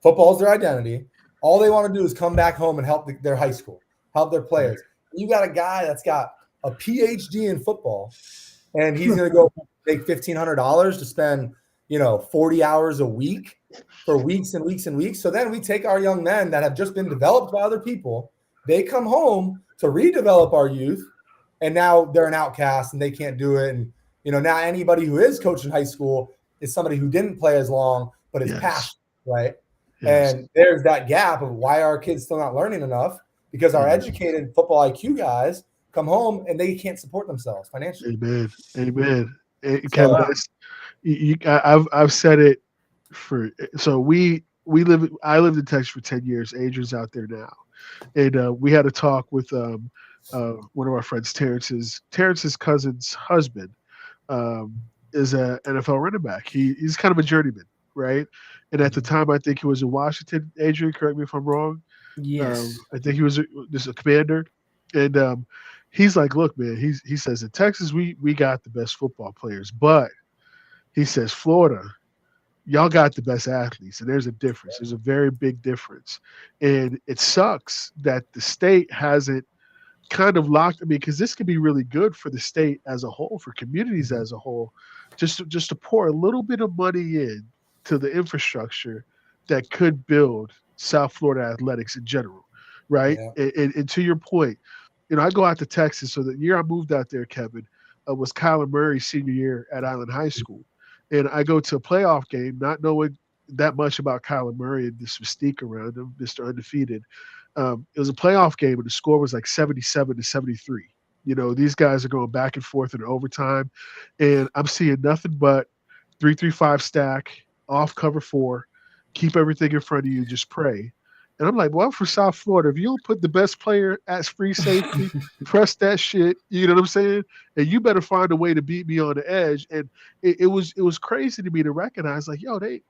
Football is their identity. All they want to do is come back home and help their high school, help their players. You got a guy that's got a PhD in football, and he's going to go make $1,500 to spend, 40 hours a week for weeks and weeks and weeks. So then we take our young men that have just been developed by other people. They come home to redevelop our youth, and now they're an outcast and they can't do it. And, now anybody who is coaching high school is somebody who didn't play as long, but is passionate, right? Yes. And there's that gap of why our kids still not learning enough, because our educated football IQ guys come home and they can't support themselves financially. Amen. Kevin, I've said it I lived in Texas for 10 years. Adrian's out there now. And we had a talk with one of our friends, Terrence's cousin's husband is an NFL running back. He's kind of a journeyman, right? And at the time, I think he was in Washington. Adrian, correct me if I'm wrong. Yes. I think he was just a commander. And he's like, look, man, he says in Texas, we got the best football players. But he says, Florida, y'all got the best athletes. And there's a difference. There's a very big difference. And it sucks that the state hasn't kind of locked. I mean, because this could be really good for the state as a whole, for communities as a whole, just to pour a little bit of money in to the infrastructure that could build South Florida athletics in general, right? Yeah. And to your point, I go out to Texas. So the year I moved out there, Kevin, was Kyler Murray's senior year at Island High School. And I go to a playoff game, not knowing that much about Kyler Murray and this mystique around him, Mr. Undefeated. It was a playoff game, and the score was like 77-73. These guys are going back and forth in overtime, and I'm seeing nothing but 3-3-5 stack, off cover 4, keep everything in front of you, just pray. And I'm like, well, for South Florida, if you don't put the best player at free safety, press that shit, you know what I'm saying? And you better find a way to beat me on the edge. And it was crazy to me to recognize, like, yo, they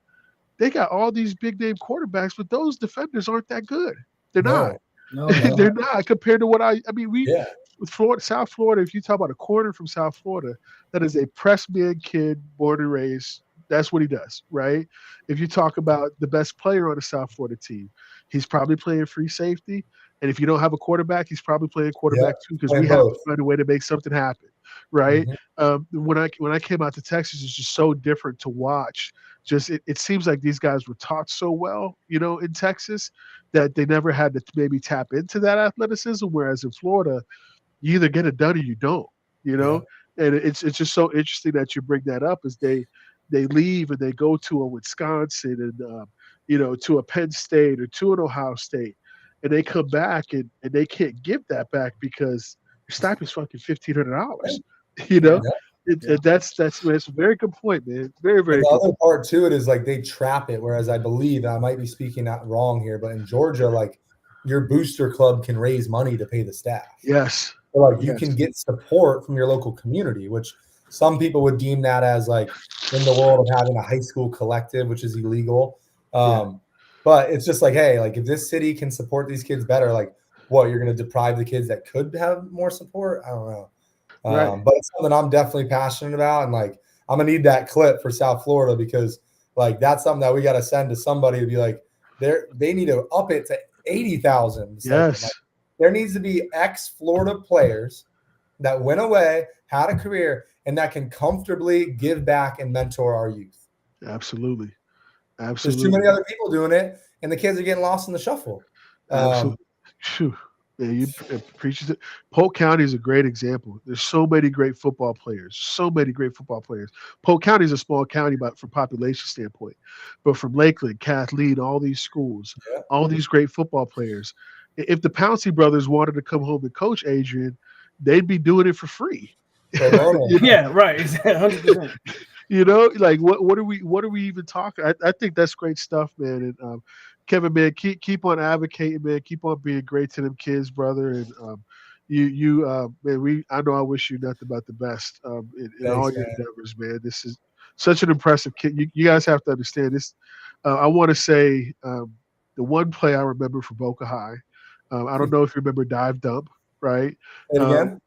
got all these big name quarterbacks, but those defenders aren't that good. They're not. No. They're not compared to what with South Florida, if you talk about a corner from South Florida, that is a press man kid, born and raised. That's what he does, right? If you talk about the best player on the South Florida team, he's probably playing free safety. And if you don't have a quarterback, he's probably playing quarterback too, because we have to find a way to make something happen, right? Mm-hmm. When I came out to Texas, it's just so different to watch. Just it seems like these guys were taught so well, in Texas, that they never had to maybe tap into that athleticism. Whereas in Florida, you either get it done or you don't, Yeah. And it's just so interesting that you bring that up, as they leave and they go to a Wisconsin and to a Penn State or to an Ohio State, and they come back and they can't give that back because your stipend's fucking $1,500. You know, that's a very good point, man. Very, very And the good. other part to it is like they trap it. Whereas I believe, I might be speaking out wrong here, but in Georgia, like your booster club can raise money to pay the staff. Yes. So like you can get support from your local community, which some people would deem that as like in the world of having a high school collective, which is illegal. But it's just like, hey, like if this city can support these kids better, like what, you're going to deprive the kids that could have more support? I don't know. But it's something I'm definitely passionate about. And like, I'm going to need that clip for South Florida because like, that's something that we got to send to somebody to be like, they need to up it to 80,000. Yes. Like, there needs to be ex-Florida players that went away, had a career, and that can comfortably give back and mentor our youth. Absolutely. There's too many other people doing it, and the kids are getting lost in the shuffle. Absolutely. Yeah, you preach it. Polk County is a great example. There's so many great football players. Polk County is a small county, but from population standpoint, but from Lakeland, Kathleen, all these schools, all these great football players. If the Pouncey brothers wanted to come home and coach, Adrian, they'd be doing it for free. Yeah, right. 100%. You know, like what are we even talking? I think that's great stuff, man. And Kevin, man, keep on advocating, man. Keep on being great to them kids, brother. And man, I know I wish you nothing but the best in all your endeavors, man. This is such an impressive kid. You guys have to understand this. I want to say the one play I remember from Boca High. I don't know if you remember dive dump, right? And again.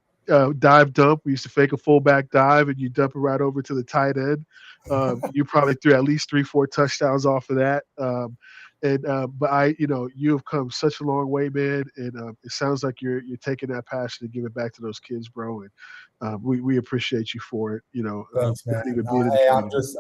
Dive dump. We used to fake a fullback dive and you dump it right over to the tight end. You probably threw at least 3-4 touchdowns off of that. But you have come such a long way, man. And it sounds like you're taking that passion and giving it back to those kids, bro. And we appreciate you for it. You know, thanks, man.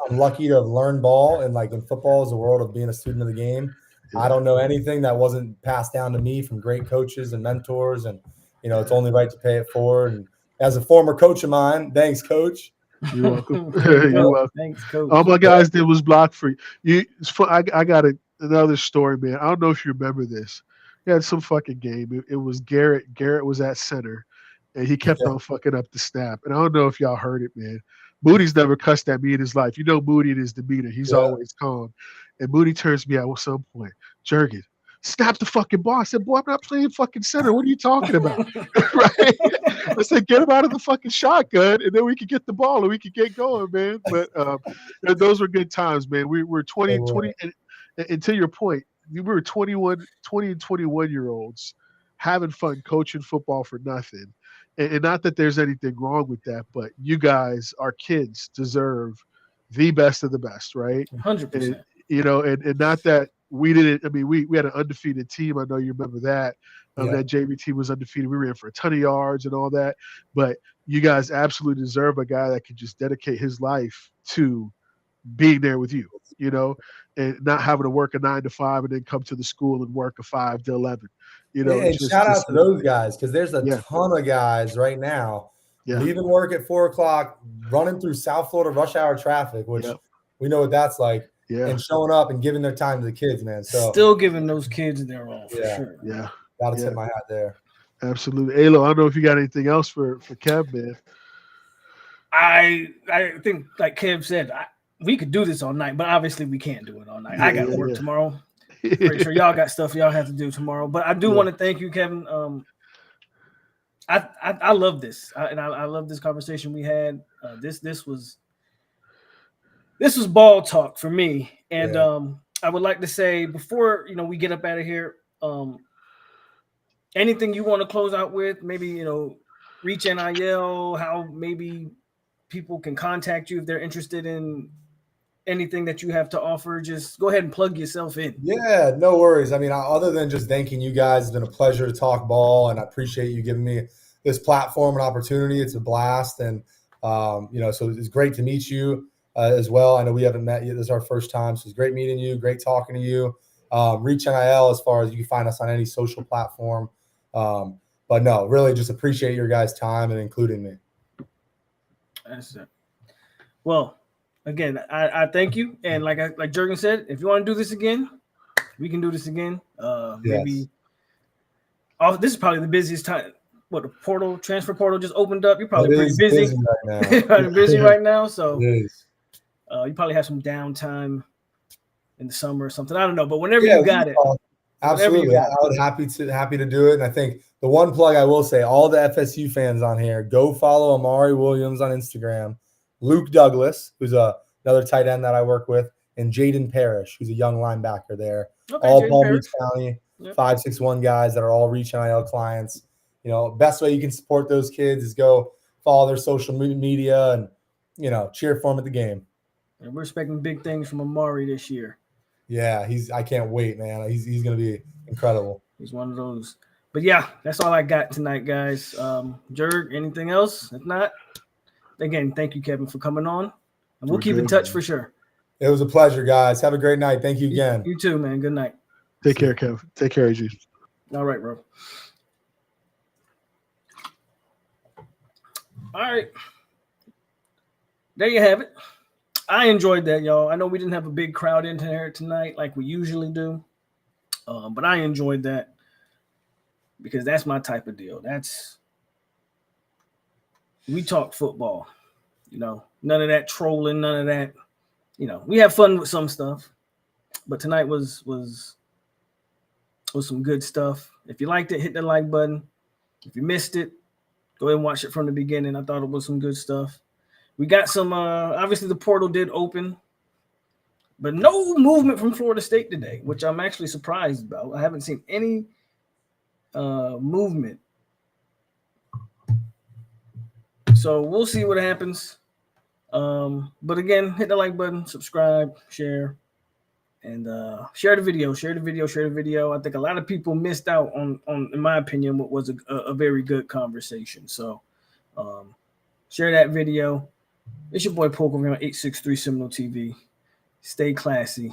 I'm lucky to have learned ball, and like in football is the world of being a student of the game. Yeah. I don't know anything that wasn't passed down to me from great coaches and mentors, and it's only right to pay it forward. And as a former coach of mine, thanks, coach. You're welcome. You're welcome. Thanks, coach. All my guys did was block for you. I got another story, man. I don't know if you remember this. We had some fucking game. It was Garrett. Garrett was at center, and he kept on fucking up the snap. And I don't know if y'all heard it, man. Moody's never cussed at me in his life. You know Moody and his demeanor. He's always calm. And Moody turns to me at some point, Jurgen, snap the fucking ball. I said, boy, I'm not playing fucking center. What are you talking about? Right? I said, get him out of the fucking shotgun, and then we can get the ball and we can get going, man. But those were good times, man. We were 20, and to your point, we were 20 and 21-year-olds having fun coaching football for nothing. And not that there's anything wrong with that, but you guys, our kids, deserve the best of the best, right? 100%. And not that we didn't. I mean, we had an undefeated team. I know you remember that. That JV team was undefeated. We were in for a ton of yards and all that. But you guys absolutely deserve a guy that could just dedicate his life to being there with you, and not having to work a 9 to 5 and then come to the school and work a 5 to 11. And shout out to those guys, because there's a ton of guys right now leaving work at 4 o'clock, running through South Florida rush hour traffic, which we know what that's like. And showing up and giving their time to the kids, man. So still giving those kids their all for sure. Yeah. Gotta tip my hat there. Absolutely. Alo, I don't know if you got anything else for Kev, man. I think, like Kev said, we could do this all night, but obviously we can't do it all night. I got to work tomorrow. Pretty sure y'all got stuff y'all have to do tomorrow. But I do want to thank you, Kevin. I love this. I love this conversation we had. This was ball talk for me. And I would like to say, before we get up out of here, anything you want to close out with, maybe reach NIL, how maybe people can contact you if they're interested in anything that you have to offer. Just go ahead and plug yourself in. Yeah, no worries. I mean, other than just thanking you guys, it's been a pleasure to talk ball, and I appreciate you giving me this platform and opportunity. It's a blast. And, so it's great to meet you as well. I know we haven't met yet. This is our first time. So it's great meeting you. Great talking to you. Reach NIL as far as you can find us on any social platform. But no, really just appreciate your guys' time and including me. That's it. Well, again, I thank you. And like Jurgen said, if you want to do this again, we can do this again. Maybe Oh, this is probably the busiest time. What, the transfer portal just opened up. You're probably It pretty is busy. right now. Probably busy right now. So It is. you probably have some downtime in the summer or something. I don't know, but whenever Yeah, you got it, absolutely. I would happy to do it. And I think the one plug I will say, all the FSU fans on here, go follow Amari Williams on Instagram, Luke Douglas, who's another tight end that I work with, and Jaden Parrish, who's a young linebacker there. Okay, All Jaden Palm Parrish. Beach County, Yep. 561 guys that are all reach NIL clients. You know, best way you can support those kids is go follow their social media and, you know, cheer for them at the game. And we're expecting big things from Amari this year. Yeah, I can't wait, man. He's going to be incredible. He's one of those. But yeah, that's all I got tonight, guys. Jerg, anything else? If not, again, thank you, Kevin, for coming on. And we'll keep in touch for sure. It was a pleasure, guys. Have a great night. Thank you again. You too, man. Good night. Take care, Kev. Take care, AG. All right, bro. All right. There you have it. I enjoyed that, y'all. I know we didn't have a big crowd in here tonight like we usually do, but I enjoyed that because that's my type of deal. We talk football, you know, none of that trolling, none of that, you know, we have fun with some stuff, but tonight was some good stuff. If you liked it, hit the like button. If you missed it, go ahead and watch it from the beginning. I thought it was some good stuff. We got some, obviously the portal did open, but no movement from Florida State today, which I'm actually surprised about. I haven't seen any movement. So we'll see what happens. But again, hit the like button, subscribe, share, and share the video. Share the video. I think a lot of people missed out on in my opinion, what was a very good conversation. So share that video. It's your boy POLK over on 863 Seminole TV. Stay classy.